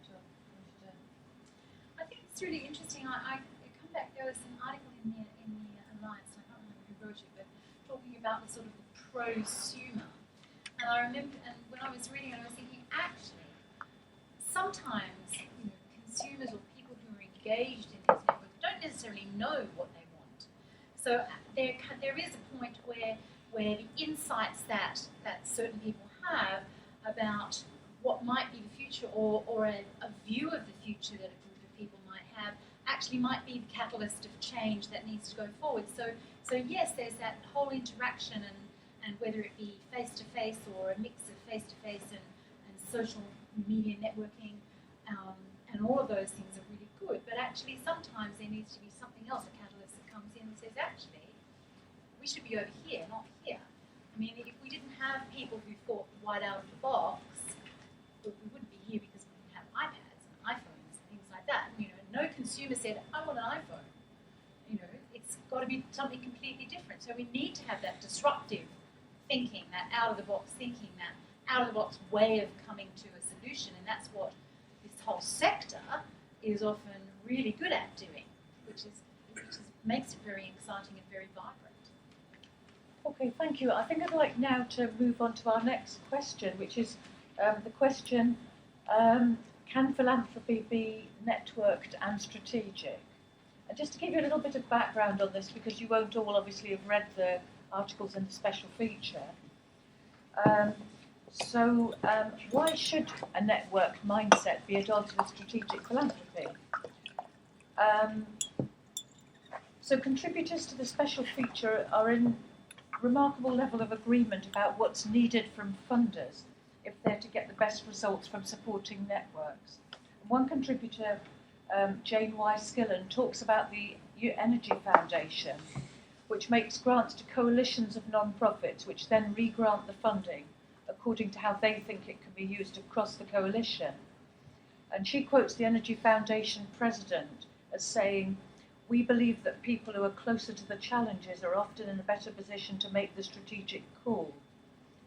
I think it's really interesting. I come back. There was an article in the Alliance, and I can't remember who wrote it, but talking about the sort of the prosumer. And I remember, and when I was reading it, I was thinking, actually, sometimes consumers or people who are engaged in these networks don't necessarily know what they want. So there is a point where the insights that certain people have about what might be the future, or a view of the future that a group of people might have, actually might be the catalyst of change that needs to go forward. So yes, there's that whole interaction, and whether it be face-to-face or a mix of face-to-face and social media networking, and all of those things are really actually sometimes there needs to be something else, a catalyst that comes in and says, actually, we should be over here, not here. I mean, if we didn't have people who thought right out of the box, we wouldn't be here because we didn't have iPads and iPhones and things like that. You know, no consumer said, I want an iPhone. You know, it's got to be something completely different. So we need to have that disruptive thinking, that out-of-the-box thinking, that out-of-the-box way of coming to a solution. And that's what this whole sector is often really good at doing, which makes it very exciting and very vibrant. Okay, thank you. I think I'd like now to move on to our next question, which is the question, can philanthropy be networked and strategic? And just to give you a little bit of background on this, because you won't all obviously have read the articles in the special feature. Why should a network mindset be at odds with strategic philanthropy? So contributors to the special feature are in remarkable level of agreement about what's needed from funders if they're to get the best results from supporting networks. One contributor, Jane Y. Skillen, talks about the Energy Foundation, which makes grants to coalitions of non-profits, which then re-grant the funding according to how they think it can be used across the coalition. And she quotes the Energy Foundation president as saying, "We believe that people who are closer to the challenges are often in a better position to make the strategic call."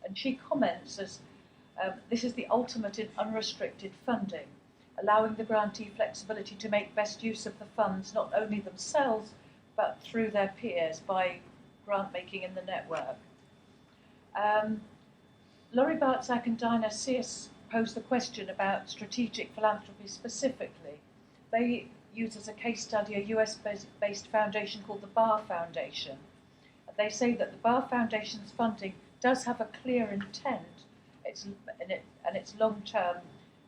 And she comments as, "This is the ultimate in unrestricted funding, allowing the grantee flexibility to make best use of the funds, not only themselves, but through their peers by grant making in the network." Laurie Bartzak and Dinah Sears posed the question about strategic philanthropy specifically. They use as a case study a US-based foundation called the Barr Foundation. They say that the Barr Foundation's funding does have a clear intent, and it's long-term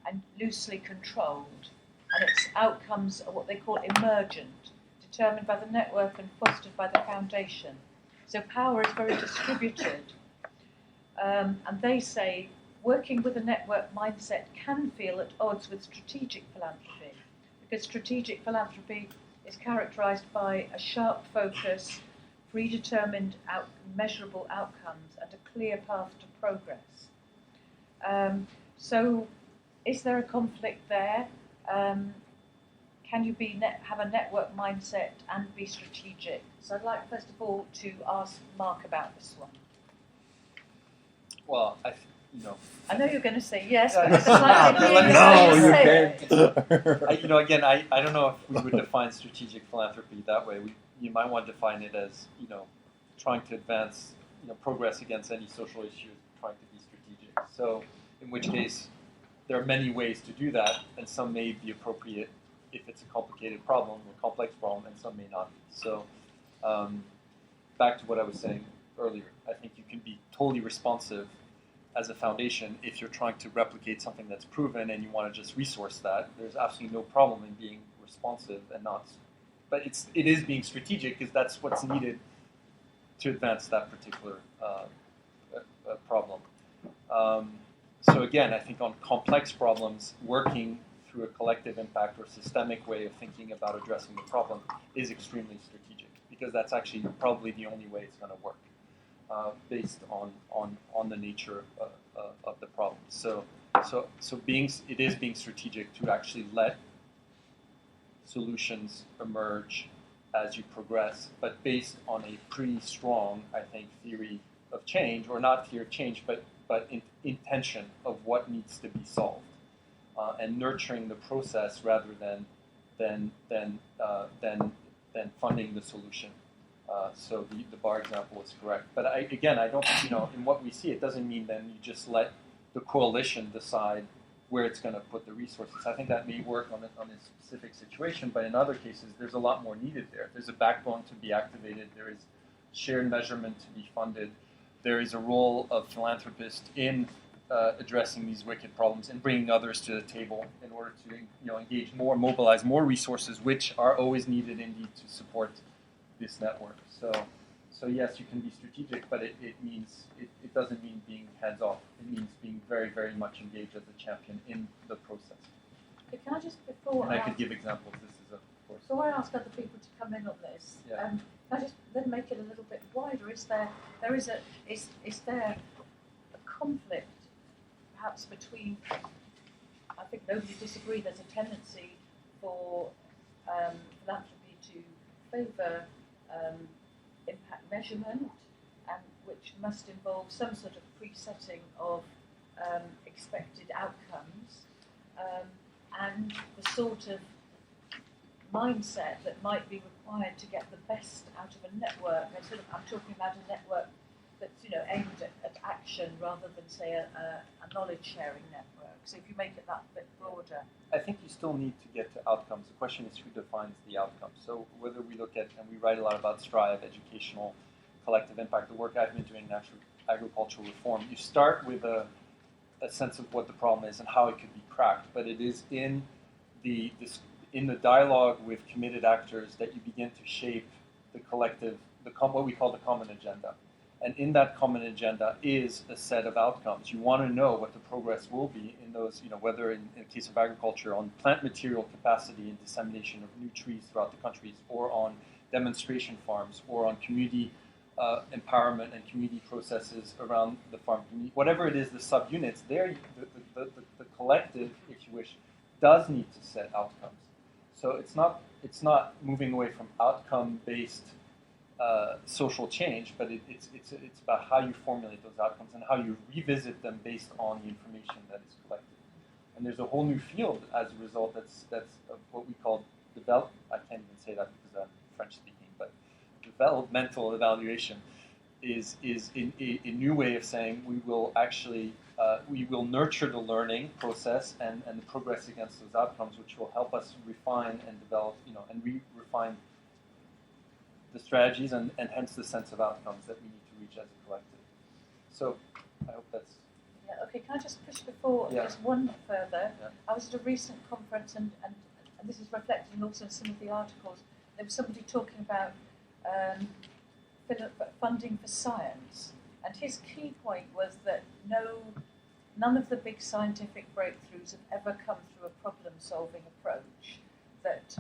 and loosely controlled, and its outcomes are what they call emergent, determined by the network and fostered by the foundation. So power is very distributed. And they say working with a network mindset can feel at odds with strategic philanthropy, because strategic philanthropy is characterized by a sharp focus, predetermined measurable outcomes, and a clear path to progress. So is there a conflict there? Can you have a network mindset and be strategic? So I'd like, first of all, to ask Marc about this one. Well, I know you're going to say yes, but Yeah, it's like no, you say it. Again, I don't know if we would define strategic philanthropy that way. You might want to define it as, trying to advance, progress against any social issue, trying to be strategic. So, in which case, there are many ways to do that, and some may be appropriate if it's a complicated problem or complex problem, and some may not be. So, back to what I was saying earlier, I think you can be totally responsive as a foundation if you're trying to replicate something that's proven and you want to just resource that. There's absolutely no problem in being responsive and not, but it is being strategic because that's what's needed to advance that particular problem. So again, I think on complex problems, working through a collective impact or systemic way of thinking about addressing the problem is extremely strategic, because that's actually probably the only way it's going to work, based on the nature of the problem. So it is being strategic to actually let solutions emerge as you progress, but based on a pretty strong, I think, theory of change, or not theory of change, but intention of what needs to be solved, and nurturing the process rather than funding the solution. So the bar example is correct. But I don't, in what we see, it doesn't mean then you just let the coalition decide where it's going to put the resources. I think that may work on a specific situation, but in other cases, there's a lot more needed there. There's a backbone to be activated. There is shared measurement to be funded. There is a role of philanthropists in addressing these wicked problems and bringing others to the table in order to engage more, mobilize more resources, which are always needed indeed to support this network. So yes, you can be strategic, but it doesn't mean being hands off. It means being very, very much engaged as a champion in the process. Can I just before? And I could give examples. This is So I ask other people to come in on this. Yeah. I just then make it a little bit wider. Is there a conflict, perhaps between? I think nobody disagrees. There's a tendency for philanthropy to favour impact measurement, and which must involve some sort of presetting of expected outcomes, and the sort of mindset that might be required to get the best out of a network. I'm talking about a network that's aimed at action rather than say a knowledge sharing network. So if you make it that bit broader. I think you still need to get to outcomes. The question is who defines the outcomes. So whether we look at, and we write a lot about STRIVE, educational collective impact, the work I've been doing in agricultural reform, you start with a sense of what the problem is and how it could be cracked. But it is in the dialogue with committed actors that you begin to shape the collective, what we call the common agenda. And in that common agenda is a set of outcomes. You want to know what the progress will be in those, whether in the case of agriculture, on plant material capacity and dissemination of new trees throughout the countries, or on demonstration farms, or on community empowerment and community processes around the farm community. Whatever it is, the subunits, there, the collective, if you wish, does need to set outcomes. So it's not moving away from outcome-based social change, but it's about how you formulate those outcomes and how you revisit them based on the information that is collected. And there's a whole new field as a result that's what we call I can't even say that because I'm French speaking, but developmental evaluation is a new way of saying we will actually we will nurture the learning process and the progress against those outcomes, which will help us refine and develop, and refine the strategies and hence the sense of outcomes that we need to reach as a collective. So I hope that's... Yeah, okay, can I just push before just one further? Yeah. I was at a recent conference, and this is reflected also in some of the articles. There was somebody talking about funding for science, and his key point was that none of the big scientific breakthroughs have ever come through a problem-solving approach. That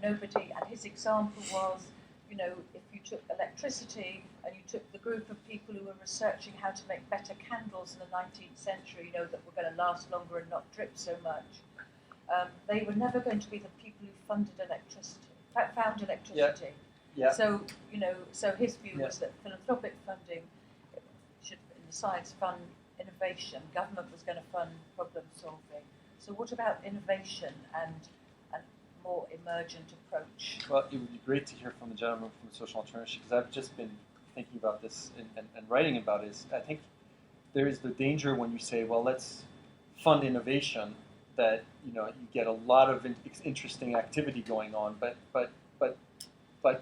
nobody, and his example was, if you took electricity and you took the group of people who were researching how to make better candles in the 19th century, that were going to last longer and not drip so much, they were never going to be the people who found electricity. Yeah. So, so his view was that philanthropic funding should, in the science, fund innovation. Government was going to fund problem solving. So what about innovation and more emergent approach? Well, it would be great to hear from the gentleman from the social alternatives, because I've just been thinking about this and writing about it. I think there is the danger when you say, well, let's fund innovation, that you get a lot of interesting activity going on, but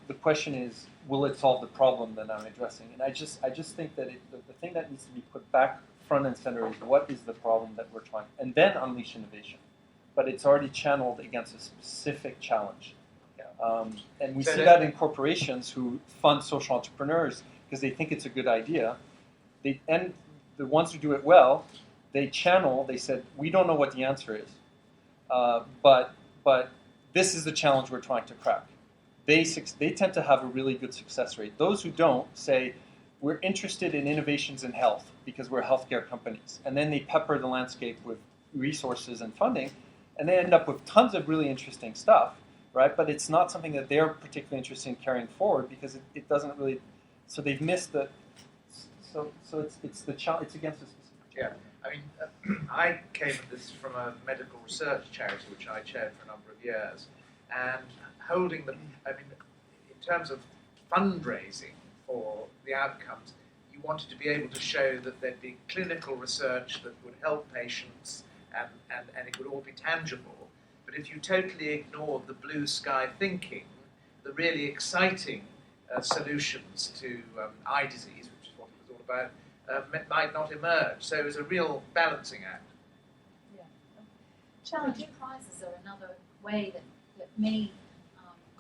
the question is, will it solve the problem that I'm addressing? And I just think that the thing that needs to be put back front and center is what is the problem that we're trying, and then unleash innovation. But it's already channeled against a specific challenge. And we see that in corporations who fund social entrepreneurs because they think it's a good idea. And the ones who do it well, they said, we don't know what the answer is, but this is the challenge we're trying to crack. They tend to have a really good success rate. Those who don't say, we're interested in innovations in health because we're healthcare companies. And then they pepper the landscape with resources and funding, and they end up with tons of really interesting stuff, right? But it's not something that they're particularly interested in carrying forward because it doesn't really. So they've missed the. So it's the challenge. It's against a specific challenge. Yeah, I mean, I came at this from a medical research charity which I chaired for a number of years, and holding the. I mean, in terms of fundraising for the outcomes, you wanted to be able to show that there'd be clinical research that would help patients. And it would all be tangible. But if you totally ignored the blue sky thinking, the really exciting solutions to eye disease, which is what it was all about, might not emerge. So it was a real balancing act. Yeah. Challenge prizes are another way that many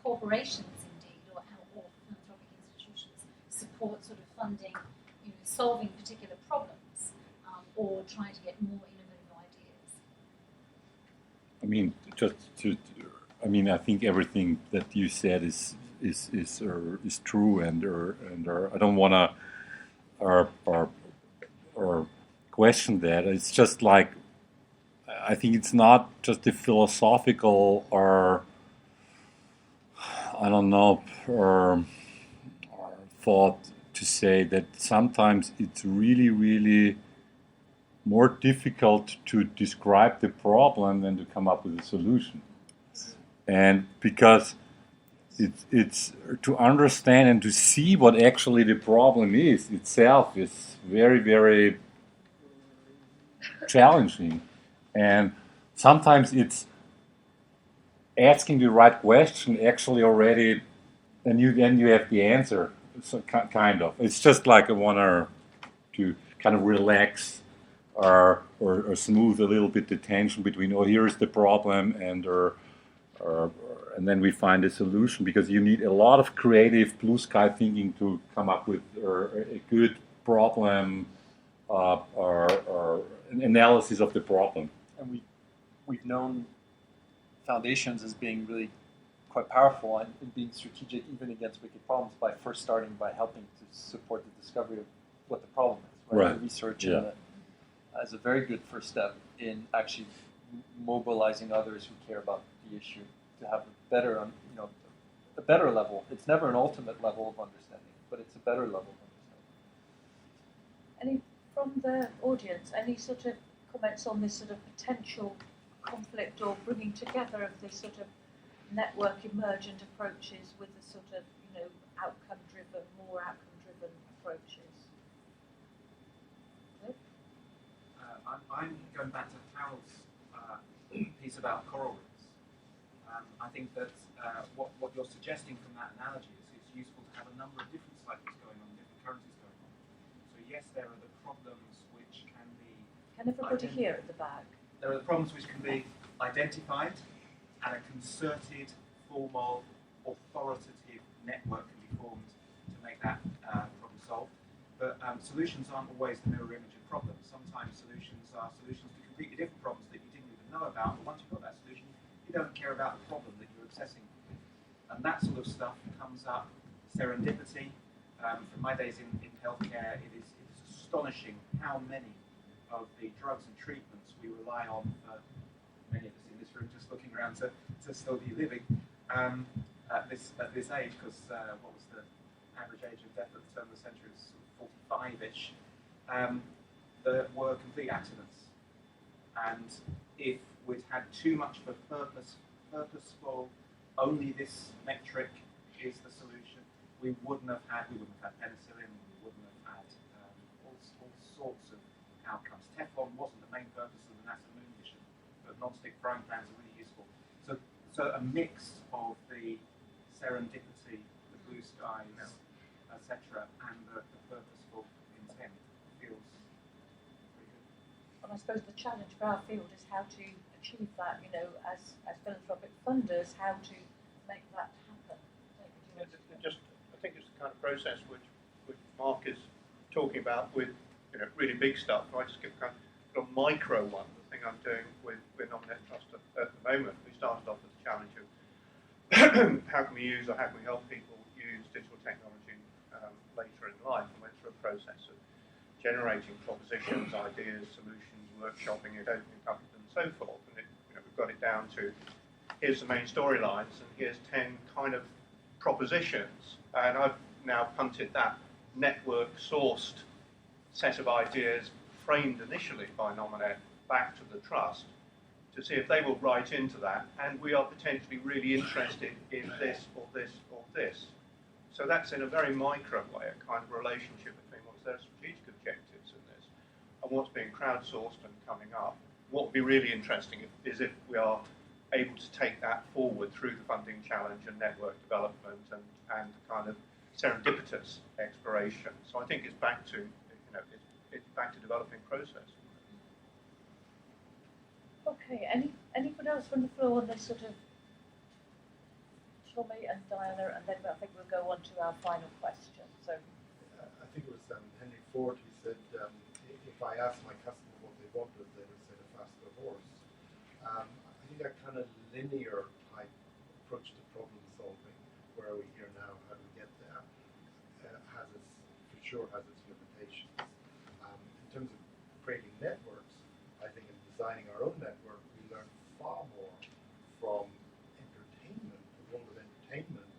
corporations, indeed, or philanthropic institutions support sort of funding, solving particular problems, or trying to get more innovative ideas. I mean, just to I mean, I think everything that you said is true, and I don't want to or question that. It's just like, I think it's not just a philosophical or I don't know or thought to say that sometimes it's really more difficult to describe the problem than to come up with a solution. And because it's to understand and to see what actually the problem is itself is very challenging. And sometimes it's asking the right question actually already, and then you have the answer. So kind of. It's just like I want to kind of relax or smooth a little bit the tension between, oh, here's the problem, and then we find a solution, because you need a lot of creative blue sky thinking to come up with a good problem or an analysis of the problem. And we've known foundations as being really quite powerful in being strategic even against wicked problems by first starting by helping to support the discovery of what the problem is, right? The research as a very good first step in actually mobilizing others who care about the issue to have a better, a better level. It's never an ultimate level of understanding, but it's a better level of understanding. Any from the audience, any sort of comments on this sort of potential conflict or bringing together of this sort of network emergent approaches with the sort of, more outcome-driven approaches? I'm going back to Harold's piece about coral reefs. I think that what you're suggesting from that analogy is it's useful to have a number of different cycles going on, different currencies going on. So yes, there are the problems which can be... Can everybody hear at the back? There are the problems which can be identified, and a concerted, formal, authoritative network can be formed to make that problem solved. But solutions aren't always the mirror image of problems. Sometimes solutions are solutions to completely different problems that you didn't even know about. But once you've got that solution, you don't care about the problem that you're obsessing with. And that sort of stuff comes up, serendipity. From my days in healthcare, it is astonishing how many of the drugs and treatments we rely on for many of us in this room just looking around to still be living at this age, because what was the average age of death at the turn of the century was 45-ish, there were complete accidents. And if we'd had too much of a purposeful, only this metric is the solution, we wouldn't have had penicillin, we wouldn't have had all sorts of outcomes. Teflon wasn't the main purpose of the NASA moon mission, but non-stick frying pans are really useful. So a mix of the serendipity, the blue skies, etc., and the purposeful intent feels pretty good. And I suppose the challenge for our field is how to achieve that, as philanthropic funders, how to make that happen. I think it's the kind of process which Marc is talking about with really big stuff. I just give kind of a micro one. The thing I'm doing with Nominate Trust at the moment, we started off with the challenge of how can we use or how can we help people use digital technology later in life, and went through a process of generating propositions, ideas, solutions, workshopping it, opening up, and so forth. And we've got it down to here's the main storylines, and here's 10 kind of propositions. And I've now punted that network-sourced set of ideas, framed initially by Nominate, back to the Trust to see if they will write into that, and we are potentially really interested in this or this or this. So that's in a very micro way, a kind of relationship between what's their strategic objectives in this and what's being crowdsourced and coming up. What would be really interesting is if we are able to take that forward through the funding challenge and network development and kind of serendipitous exploration. So I think it's back to it's back to developing process. Okay. Anyone else from the floor on this sort of Tommy and Diana, and then I think we'll go on to our final question. So I think it was Henry Ford who said, if I asked my customer what they wanted, they would say a faster horse. I think that kind of linear type approach to problem solving, where are we here now, how do we get there, has its limitations. In terms of creating networks, I think in designing our own network, we learn far more from entertainment, the world of entertainment,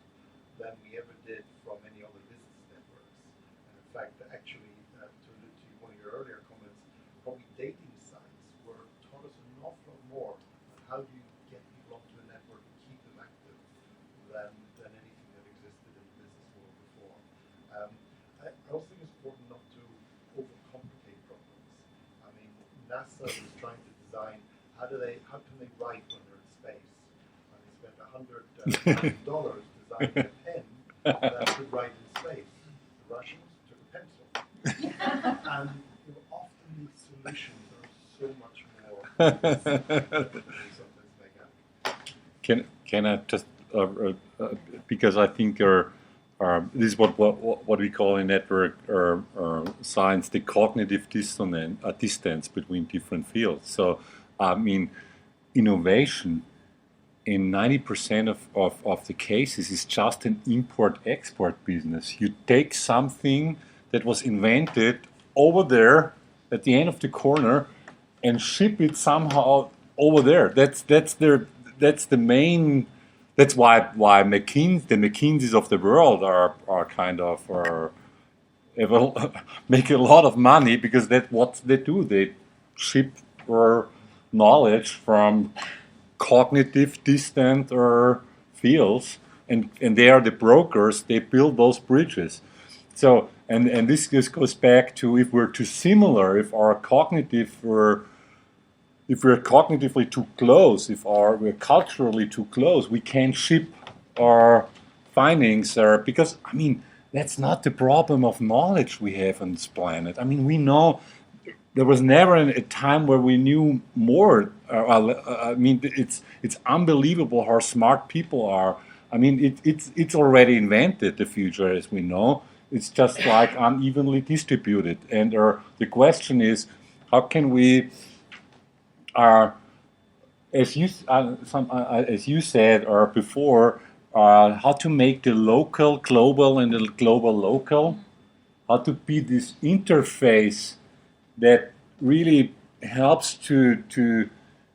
than we ever did from any other business networks. And in fact, actually, to allude to one of your earlier comments, probably dating sites taught us an awful lot more on how do you get people onto a network and keep them active than anything that existed in the business world before. I also think it's important not to overcomplicate problems. I mean, NASA was trying to design how can they write when they're in space? And they spent $100,000 designing a pen that could write in space. The Russians took a pencil. And often these solutions are so much more than we sometimes make out. Can I just because I think this is what we call in network science the cognitive distance between different fields. So I mean, innovation in 90% of the cases is just an import-export business. You take something that was invented over there at the end of the corner and ship it somehow over there. That's the main. That's why the McKinseys of the world are kind of make a lot of money, because that's what they do. They ship knowledge from cognitive distant fields, and they are the brokers. They build those bridges. So and this just goes back to, if we're too similar, if we're cognitively too close, if we're culturally too close, we can't ship our findings, because I mean that's not the problem of knowledge we have on this planet. I mean, we know. There was never a time where we knew more. I mean, it's unbelievable how smart people are. I mean, it's already invented, the future, as we know. It's just like unevenly distributed. And the question is, how can we, as you said before, how to make the local global and the global local, how to be this interface that really helps to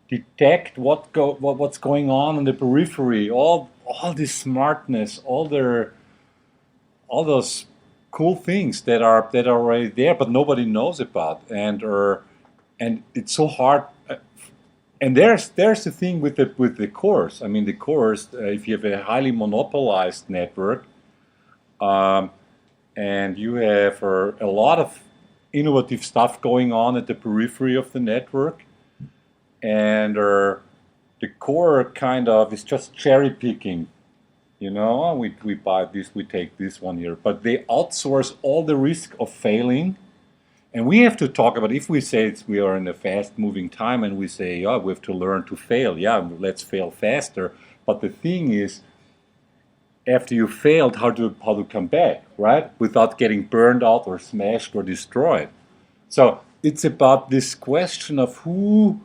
detect what's going on in the periphery, all this smartness, all those cool things that are already there, but nobody knows about, and it's so hard. And there's the thing with the cores. I mean, the cores, if you have a highly monopolized network, and you have a lot of innovative stuff going on at the periphery of the network, and the core kind of is just cherry picking. You know, we buy this, we take this one here, but they outsource all the risk of failing. And we have to talk about, if we say we are in a fast-moving time, and we say, yeah, we have to learn to fail. Yeah, let's fail faster. But the thing is, after you failed, how to come back, right? Without getting burned out or smashed or destroyed. So it's about this question of who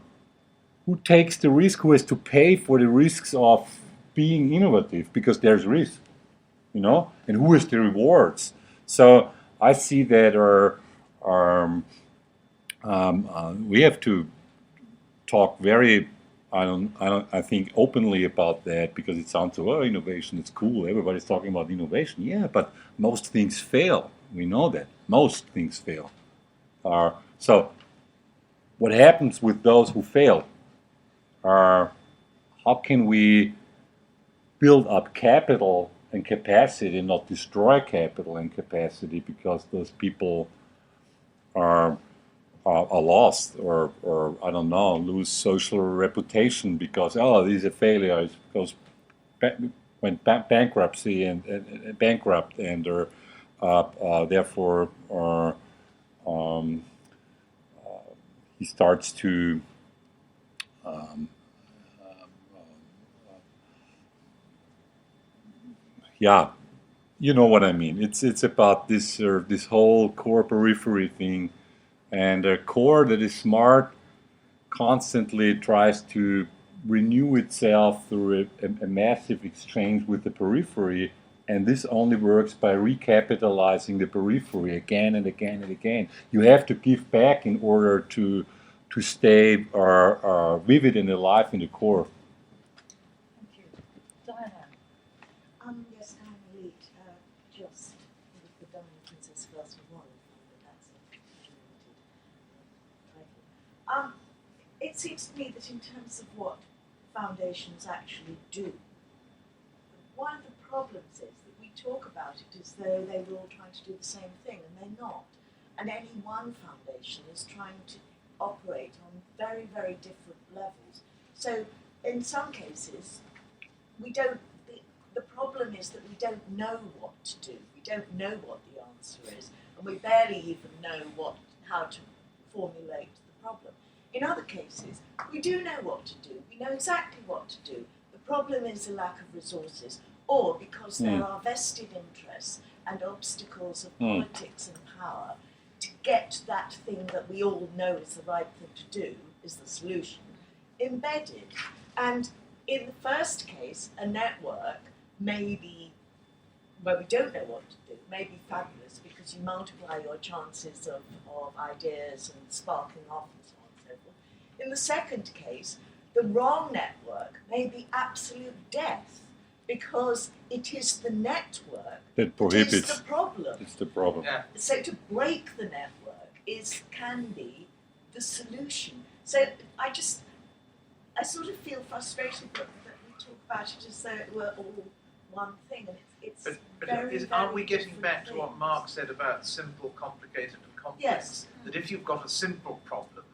takes the risk, who has to pay for the risks of being innovative, because there's risk, you know, and who has the rewards. So I see that we have to talk very, I think, openly about that, because it sounds so, innovation, it's cool, everybody's talking about innovation. Yeah, but most things fail. We know that. Most things fail. So what happens with those who fail? How can we build up capital and capacity and not destroy capital and capacity because those people are lost, or I don't know, lose social reputation because this is a failure, went bankruptcy and bankrupt, and therefore he starts to yeah, you know what I mean. It's about this whole core periphery thing. And a core that is smart constantly tries to renew itself through a massive exchange with the periphery, and this only works by recapitalizing the periphery again and again and again. You have to give back in order to stay vivid and alive in the core. Thank you. Diana. Yes, I'm elite. Just with the Diamond Princess Class of One, but that's a related title. It seems to me that in terms of what foundations actually do, one of the problems is that we talk about it as though they were all trying to do the same thing, and they're not. And any one foundation is trying to operate on very, very different levels. So in some cases, we don't. The problem is that we don't know what to do. We don't know what the answer is, and we barely even know how to formulate the problem. In other cases, we do know what to do. We know exactly what to do. The problem is a lack of resources, or because there are vested interests and obstacles of politics and power to get that thing that we all know is the right thing to do, is the solution, embedded. And in the first case, a network may be, well, we don't know what to do, may be fabulous because you multiply your chances of ideas and sparking off and so on and so forth. In the second case, the wrong network may be absolute death because it is the network that prohibits. Is the problem. It's the problem. Yeah. So to break the network can be the solution. So I sort of feel frustrated that we talk about it as though it were all one thing, and it's But very, aren't we very getting different back to what things. Marc said about simple, complicated, and complex? Yes. That if you've got a simple problem,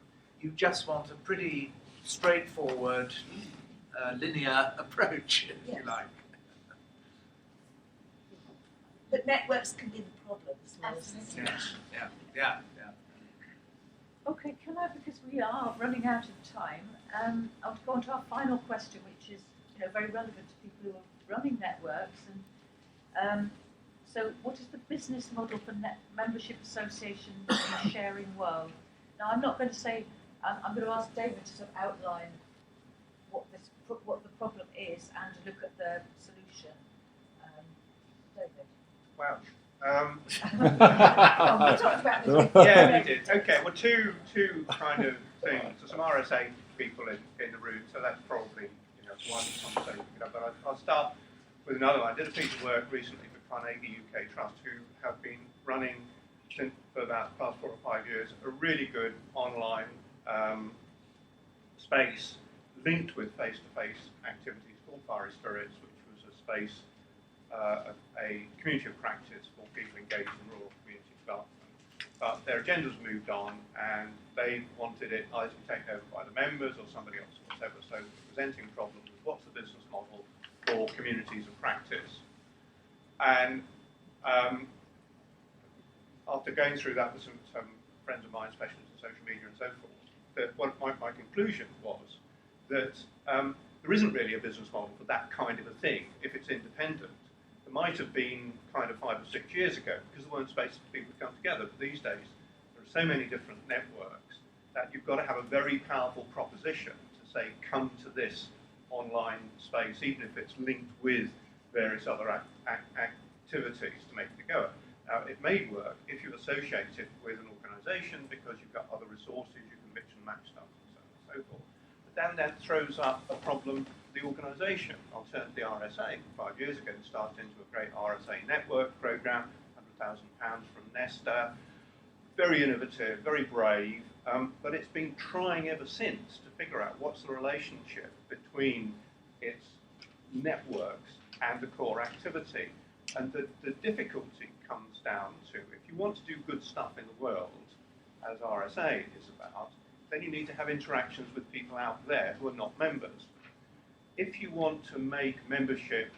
you just want a pretty straightforward, linear approach, if Yes. you like. But networks can be the problem as well as the Absolutely. solution. Yeah. Okay, can I, because we are running out of time, I'll go on to our final question, which is very relevant to people who are running networks. And so, what is the business model for membership associations in a sharing world? Now, I'm not going to say. I'm going to ask David to sort of outline what the problem is and to look at the solution. David. Wow. Oh, we talked about this. Yeah, we did. Okay, well, two kind of things. So some RSA people in the room, so that's probably one conversation. But I'll start with another one. I did a piece of work recently for Carnegie UK Trust, who have been running for about the past 4 or 5 years a really good online space linked with face-to-face activities called Fiery Spirits, which was a space, a community of practice for people engaged in rural community development. But their agendas moved on, and they wanted it either to be taken over by the members or somebody else or whatever. So the presenting problem was, what's the business model for communities of practice? And after going through that with some friends of mine, specialists in social media and so forth, my conclusion was that there isn't really a business model for that kind of a thing if it's independent. There might have been kind of 5 or 6 years ago because there weren't spaces for people to come together. But these days, there are so many different networks that you've got to have a very powerful proposition to say, come to this online space, even if it's linked with various other activities to make it go. Now, it may work if you associate it with an organisation because you've got other resources, you can mix and match stuff and so on and so forth. But then that throws up a problem for the organisation. Alternatively, RSA, 5 years ago, started into a great RSA network programme, £100,000 from Nesta. Very innovative, very brave, but it's been trying ever since to figure out what's the relationship between its networks and the core activity. And the difficulty comes down to, if you want to do good stuff in the world, as RSA is about, then you need to have interactions with people out there who are not members. If you want to make membership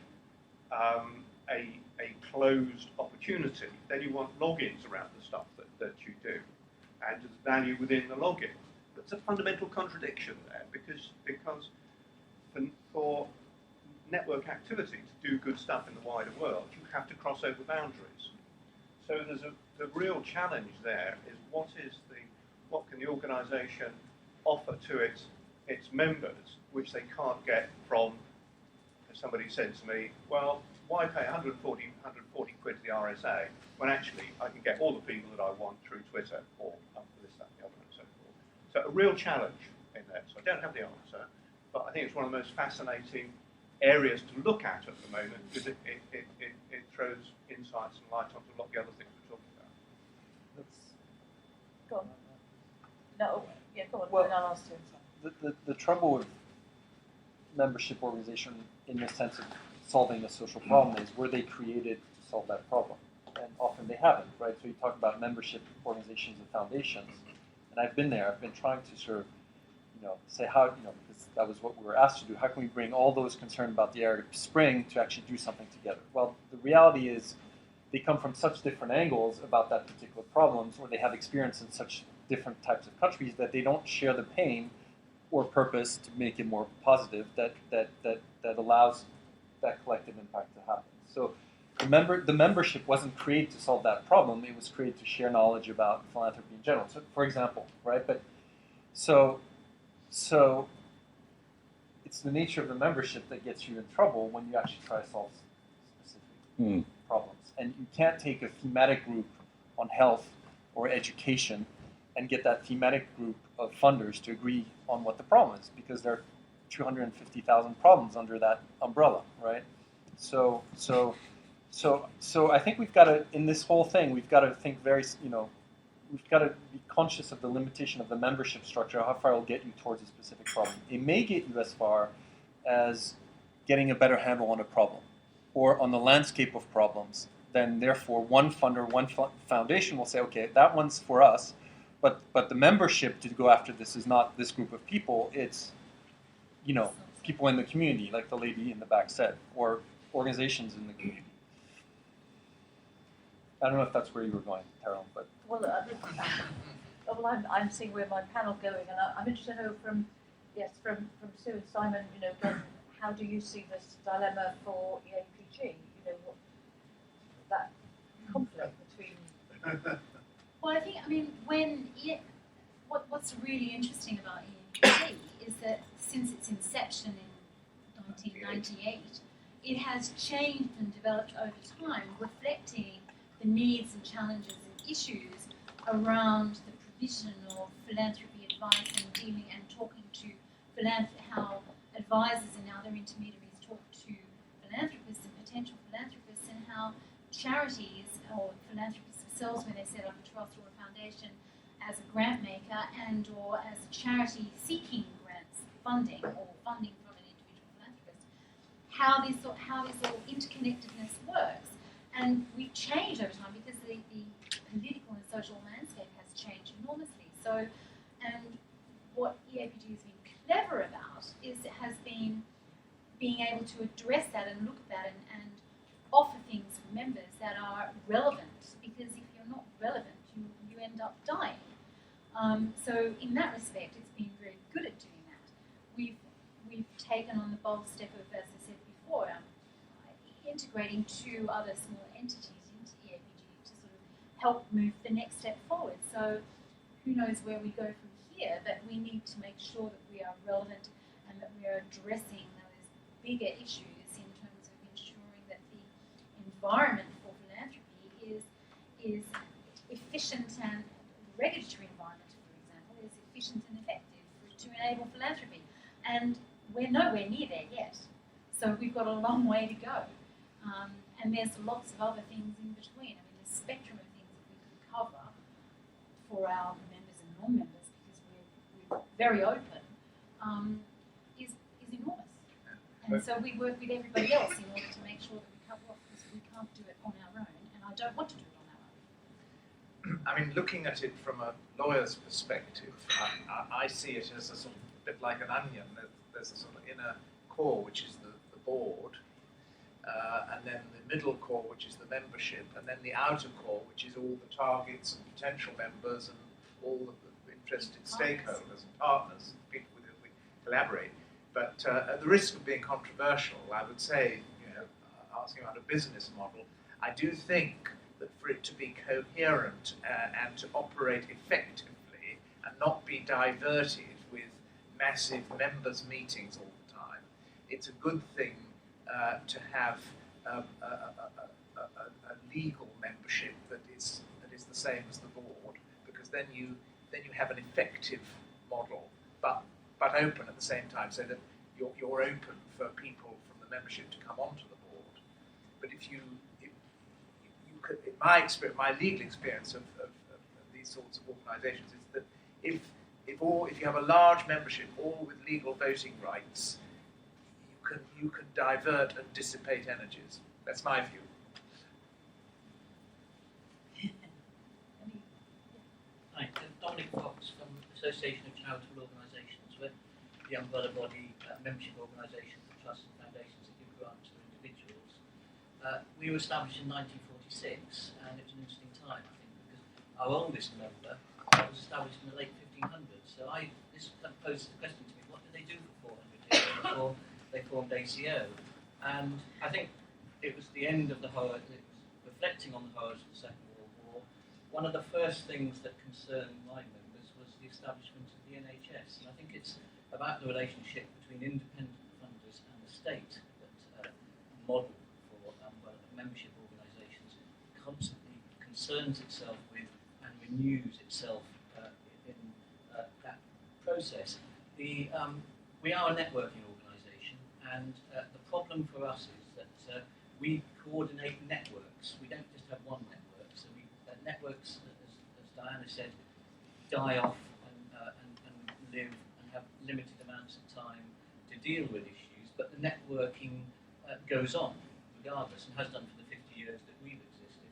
a closed opportunity, then you want logins around the stuff that you do, and there's value within the login. That's a fundamental contradiction there, because for network activity to do good stuff in the wider world, you have to cross over boundaries. So the real challenge there is what can the organisation offer to its its members, which they can't get from, as somebody said to me, well, why pay 140 quid to the RSA when actually I can get all the people that I want through Twitter or this, that, the other, and so forth. So a real challenge in that. So I don't have the answer, but I think it's one of the most fascinating areas to look at the moment because it throws insights and light onto a lot of the other things we're talking about. Go on. No, yeah, go on, Well, then I'll ask you. The trouble with membership organization in the sense of solving a social problem is were they created to solve that problem? And often they haven't, right? So you talk about membership organizations and foundations, and I've been there. I've been trying to sort of, say how, because that was what we were asked to do. How can we bring all those concerned about the Arab Spring to actually do something together? Well, the reality is they come from such different angles about that particular problems, or they have experience in such different types of countries that they don't share the pain or purpose to make it more positive that allows that collective impact to happen. So the membership wasn't created to solve that problem. It was created to share knowledge about philanthropy in general. So, for example, right? But so it's the nature of the membership that gets you in trouble when you actually try to solve specific problems. And you can't take a thematic group on health or education and get that thematic group of funders to agree on what the problem is, because there are 250,000 problems under that umbrella, right? So I think we've got to, in this whole thing, we've got to think very, we've got to be conscious of the limitation of the membership structure, how far it will get you towards a specific problem. It may get you as far as getting a better handle on a problem or on the landscape of problems. Then, therefore, one funder, one foundation will say, okay, that one's for us, but the membership to go after this is not this group of people, it's, people in the community, like the lady in the back said, or organizations in the community. I don't know if that's where you were going, Carol, but... Well, I'm seeing where my panel going, and I'm interested to know from Sue and Simon, again, how do you see this dilemma for EAPG? What that conflict between... Well, I think, what's really interesting about EAPG is that since its inception in 1998, it has changed and developed over time, reflecting the needs and challenges and issues around the provision of philanthropy advice and dealing and talking to how advisors and other intermediaries talk to philanthropists and potential philanthropists, and how charities or philanthropists themselves, when they set up a trust or a foundation as a grant maker and or as a charity seeking grants, funding or funding from an individual philanthropist, how this all interconnectedness works. And we've changed over time because the political and social landscape has changed enormously. So, and what EAPG has been clever about has been being able to address that and look at that and offer things for members that are relevant, because if you're not relevant, you end up dying. So in that respect, it's been very good at doing that. We've taken on the bold step of, as I said before, integrating two other small entities into EAPG to sort of help move the next step forward. So who knows where we go from here, but we need to make sure that we are relevant and that we are addressing those bigger issues in terms of ensuring that the environment for philanthropy is efficient, and the regulatory environment, for example, is efficient and effective to enable philanthropy. And we're nowhere near there yet. So we've got a long way to go. And there's lots of other things in between. The spectrum of things that we could cover for our members and non-members, because we're very open, is enormous. And so we work with everybody else in order to make sure that we cover it, because we can't do it on our own, and I don't want to do it on our own. Looking at it from a lawyer's perspective, I see it as a sort of bit like an onion. There's a sort of inner core, which is the board, and then the middle core, which is the membership, and then the outer core, which is all the targets and potential members and all the interested stakeholders and partners, people with whom we collaborate. But at the risk of being controversial, I would say, asking about a business model, I do think that for it to be coherent and to operate effectively and not be diverted with massive members' meetings all the time. It's a good thing to have a legal membership that is the same as the board, because then you have an effective model, but open at the same time, so that you're open for people from the membership to come onto the board. But if you could, in my experience, my legal experience of these sorts of organisations is that if you have a large membership, all with legal voting rights, you can divert and dissipate energies. That's my view. Hi, Dominic Fox from the Association of Charitable Organisations. We're the umbrella body membership organisation for trusts and foundations that give grants to individuals. We were established in 1946, and it was an interesting time, I think, because our oldest member was established in the late 1500s. So this posed the question to me: what did they do for 400 years before they formed ACO? And I think it was the end of the horror. It was reflecting on the horrors of the Second World War. One of the first things that concerned my members was the establishment of the NHS, and I think it's about the relationship between independent funders and the state that model for membership organisations constantly concerns itself with and renews itself in that process. We are a networking organisation, and the problem for us is that we coordinate networks. We don't just have one network. So networks, as Diana said, die off and live and have limited amounts of time to deal with issues, but the networking goes on regardless, and has done for the 50 years that we've existed.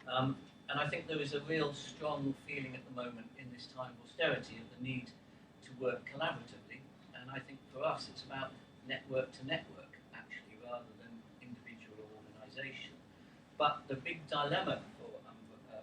And I think there is a real strong feeling at the moment in this time of austerity of the need to work collaboratively, and I think for us it's about network to network, actually, rather than individual or organisation. But the big dilemma for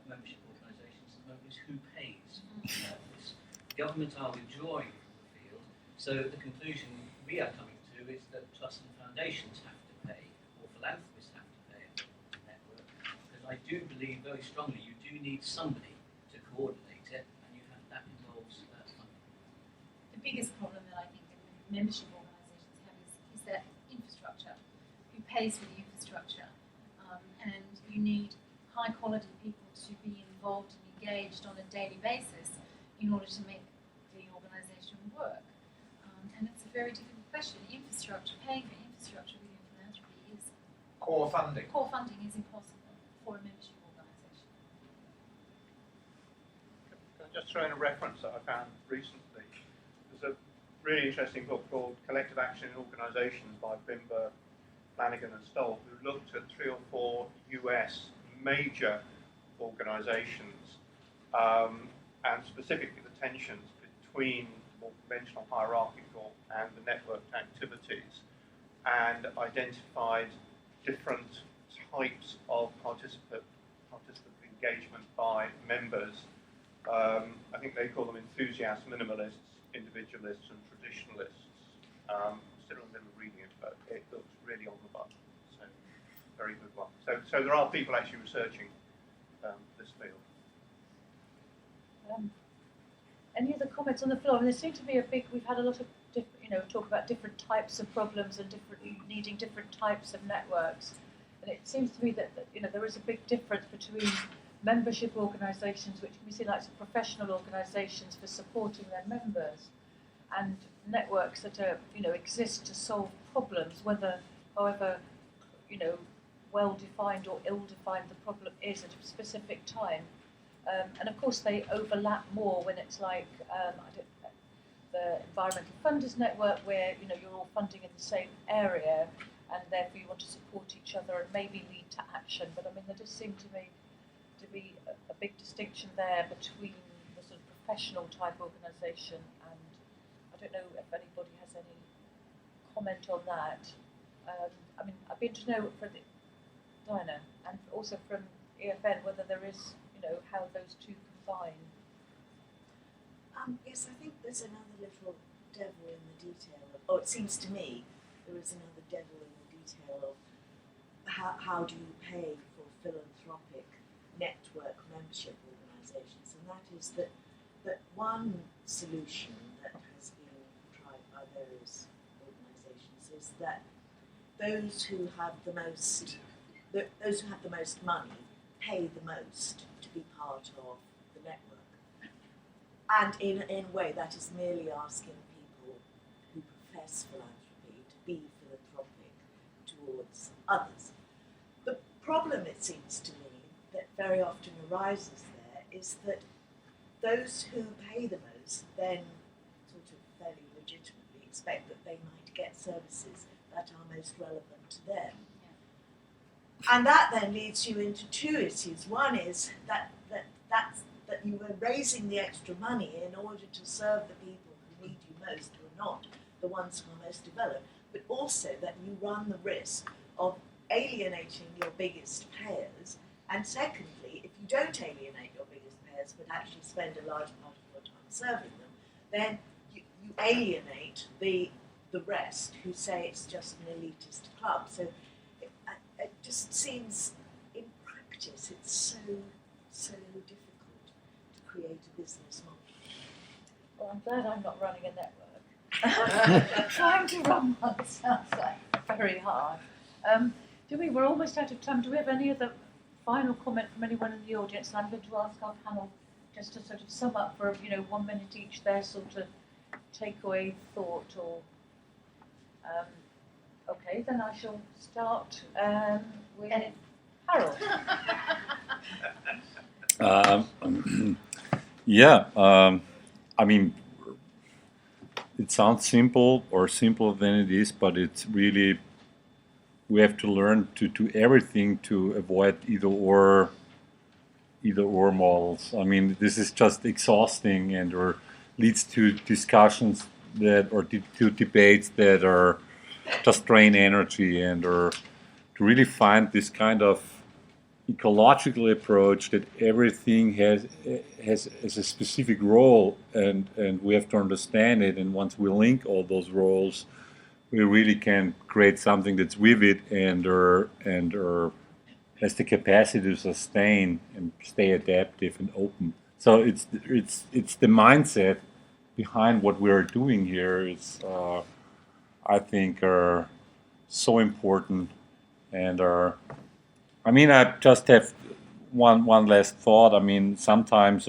membership organisations at the moment is who pays this. Government are withdrawing from the field, so the conclusion we are coming to is that trusts and foundations have to pay, or philanthropists have to pay a network, because I do believe very strongly you do need somebody to coordinate it, and that involves funding. The biggest problem that I think that membership organisations have is their infrastructure. Who pays for the infrastructure? And you need high quality people to be involved and engaged on a daily basis in order to make the organisation work. And it's a very difficult question. Infrastructure, paying for infrastructure within philanthropy is core funding. Core funding is impossible for a membership organisation. Can I just throw in a reference that I found recently? There's a really interesting book called Collective Action in Organisations by Bimber, Flanagan and Stoll, who looked at 3 or 4 US major organisations and specifically the tensions between more conventional hierarchical and the networked activities, and identified different types of participant engagement by members. I think they call them enthusiast minimalists, individualists and traditionalists. Still in the middle of reading it, but it looks really on the button. So, very good one. So there are people actually researching this field. Any other comments on the floor? There seems to be we've had a lot of, talk about different types of problems and needing different types of networks. And it seems to me that there is a big difference between membership organisations, which can be seen like professional organisations for supporting their members, and networks that are, exist to solve problems, however, well defined or ill defined the problem is at a specific time. And of course, they overlap more when it's like the Environmental Funders Network, where you're all funding in the same area, and therefore you want to support each other and maybe lead to action. But I mean, there does seem to me to be a big distinction there between the sort of professional type organisation, and I don't know if anybody has any comment on that. I mean, I'd be interested to know from Diana and also from EFN whether there is, how those two combine. Yes, I think there's another little devil in the detail. Or it seems to me there is another devil in the detail of how do you pay for philanthropic network membership organisations, and that is that one solution that has been tried by various organisations is that those who have the most money pay the most to be part of the network. And in a way, that is merely asking people who profess philanthropy to be philanthropic towards others. The problem, it seems to me, that very often arises there is that those who pay the most then sort of fairly legitimately expect that they might get services that are most relevant to them. And that then leads you into two issues. One is that you are raising the extra money in order to serve the people who need you most, who are not the ones who are most developed, but also that you run the risk of alienating your biggest payers. And secondly, if you don't alienate your biggest payers, but actually spend a large part of your time serving them, then you alienate the rest who say it's just an elitist club. So it just seems, in practice, it's so difficult to create a business model. Well, I'm glad I'm not running a network. Trying to run one sounds like very hard. We're almost out of time. Do we have any other final comment from anyone in the audience? And I'm going to ask our panel just to sort of sum up for 1 minute each their sort of takeaway thought or. Okay, then I shall start with Harald. I mean, it sounds simple or simpler than it is, but it's really, we have to learn to do everything to avoid either or models. I mean, this is just exhausting or leads to discussions or to debates that are just drain energy or to really find this kind of ecological approach that everything has a specific role and we have to understand it, and once we link all those roles we really can create something that's vivid and has the capacity to sustain and stay adaptive and open. So it's the mindset behind what we're doing here is I think are so important and I just have one last thought. I mean, sometimes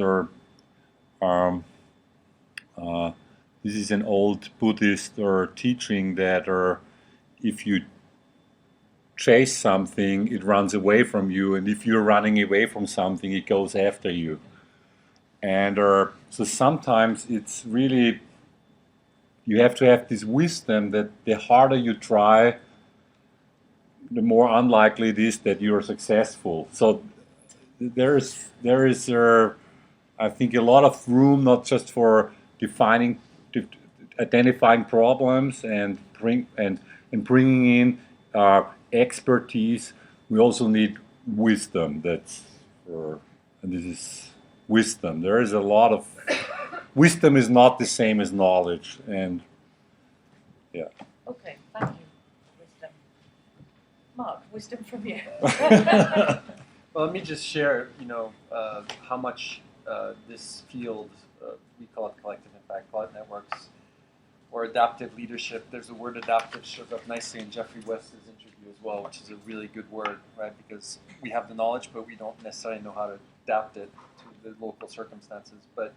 this is an old Buddhist teaching that if you chase something, it runs away from you, and if you're running away from something, it goes after you. And so sometimes it's really, you have to have this wisdom that the harder you try, the more unlikely it is that you're successful. So there is I think a lot of room not just for identifying problems and bringing in expertise. We also need wisdom. And this is wisdom. There is a lot of wisdom is not the same as knowledge, and yeah. Okay, thank you. Wisdom. Marc, wisdom from you. Well, let me just share, how much this field, we call it collective impact, call it networks, or adaptive leadership. There's a word adaptive shows up nicely in Jeffrey West's interview as well, which is a really good word, right? Because we have the knowledge, but we don't necessarily know how to adapt it to the local circumstances. But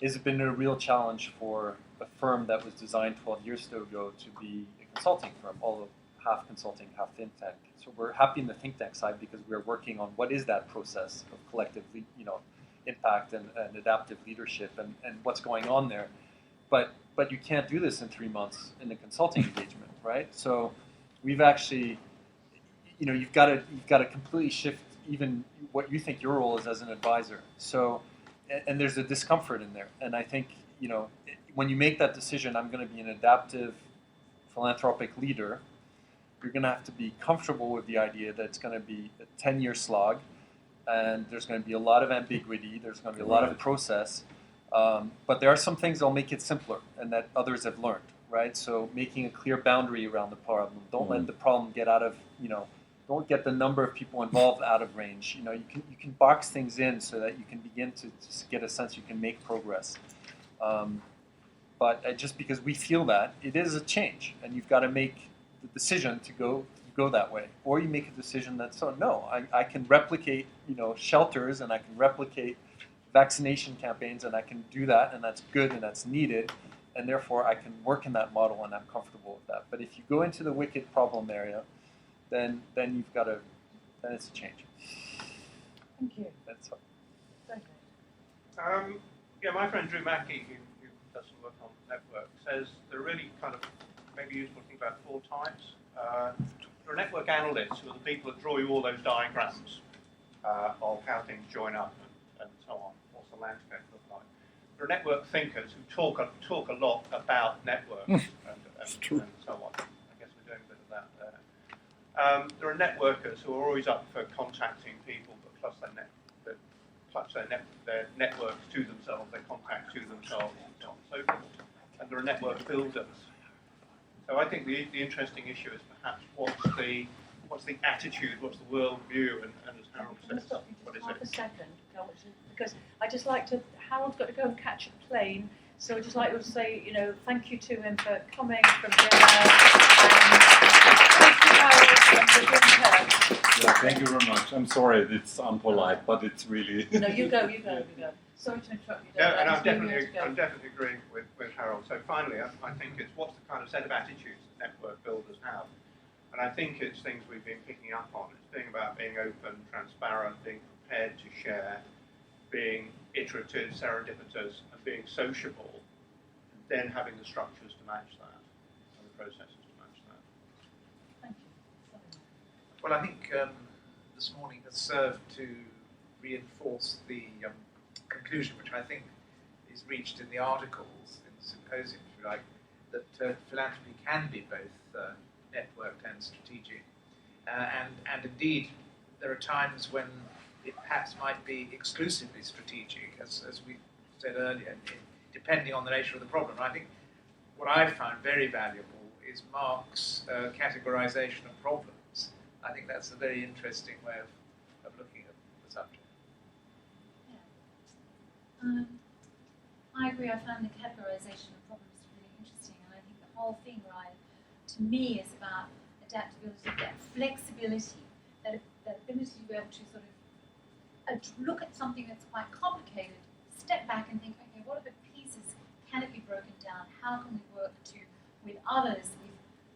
it's been a real challenge for a firm that was designed 12 years ago to be a consulting firm, although half consulting, half think tank. So we're happy in the think tank side because we're working on what is that process of collective, impact and adaptive leadership and what's going on there. But you can't do this in 3 months in a consulting engagement, right? So we've actually, you've got to completely shift even what you think your role is as an advisor. So, and there's a discomfort in there. And I think, when you make that decision, I'm going to be an adaptive philanthropic leader, you're going to have to be comfortable with the idea that it's going to be a 10-year slog, and there's going to be a lot of ambiguity, there's going to be a lot of process, but there are some things that'll make it simpler and that others have learned, right? So making a clear boundary around the problem. Don't let the problem get out of, don't get the number of people involved out of range. You can box things in so that you can begin to just get a sense you can make progress. But just because we feel that, it is a change, and you've got to make the decision to go that way, or you make a decision that I can replicate shelters, and I can replicate vaccination campaigns, and I can do that, and that's good and that's needed, and therefore I can work in that model and I'm comfortable with that. But if you go into the wicked problem area, then you've got to, then it's a change. Thank you. That's all. Yeah, my friend Drew Mackey, who does some work on network, says there are really kind of maybe useful to think about 4 types. There are network analysts, who are the people that draw you all those diagrams of how things join up and so on. What's the landscape look like? There are network thinkers who talk a lot about networks and so on. I guess we're doing a bit of that there. There are networkers who are always up for contacting people, but clutch their networks to themselves, their contacts to themselves, and so on and so forth. And there are network builders. So I think the interesting issue is perhaps what's the attitude, what's the world view, and as Harald says, what is it? A second, because I just like to. Harold's got to go and catch a plane, so I'd just like to say, thank you to him for coming from Geneva. Thank you, Harold, for being Yeah, thank you very much. I'm sorry, it's unpolite, but it's really. No, you go. Sorry to interrupt you. No, and I'm definitely agreeing with Harold. So finally, I think it's what's the kind of set of attitudes that network builders have. And I think it's things we've been picking up on. It's being about being open, transparent, being prepared to share, being iterative, serendipitous, and being sociable, and then having the structures to match that, and the processes to match that. Thank you. Well, I think this morning has served to reinforce the conclusion, which I think is reached in the articles in the symposium, if you like, that philanthropy can be both networked and strategic. And indeed, there are times when it perhaps might be exclusively strategic, as we said earlier, depending on the nature of the problem. I think what I've found very valuable is Marc's categorization of problems. I think that's a very interesting way of looking at the subject. Yeah. I agree. I found the categorization of problems really interesting, and I think the whole thing, right, to me, is about adaptability, that flexibility, that ability to be able to sort of look at something that's quite complicated, step back and think, okay, what are the pieces? Can it be broken down? How can we work with others?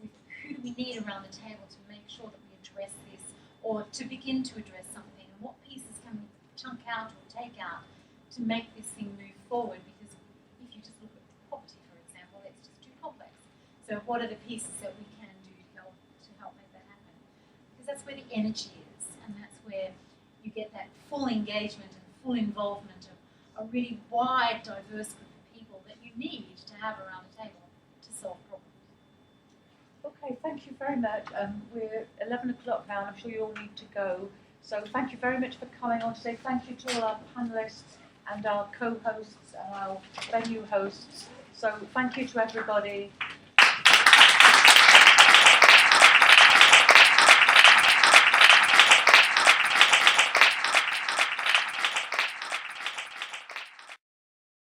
With who do we need around the table to make sure that we address this, or to begin to address something? And what pieces can we chunk out or take out to make this thing move forward? Because if you just look at poverty, for example, it's just too complex. So what are the pieces that we can do to help make that happen? Because that's where the energy is, and that's where you get that full engagement and full involvement of a really wide, diverse group of people that you need to have around the table to solve problems. Okay, thank you very much. We're 11 o'clock now, and I'm sure you all need to go. So thank you very much for coming on today. Thank you to all our panellists and our co-hosts and our venue hosts. So thank you to everybody.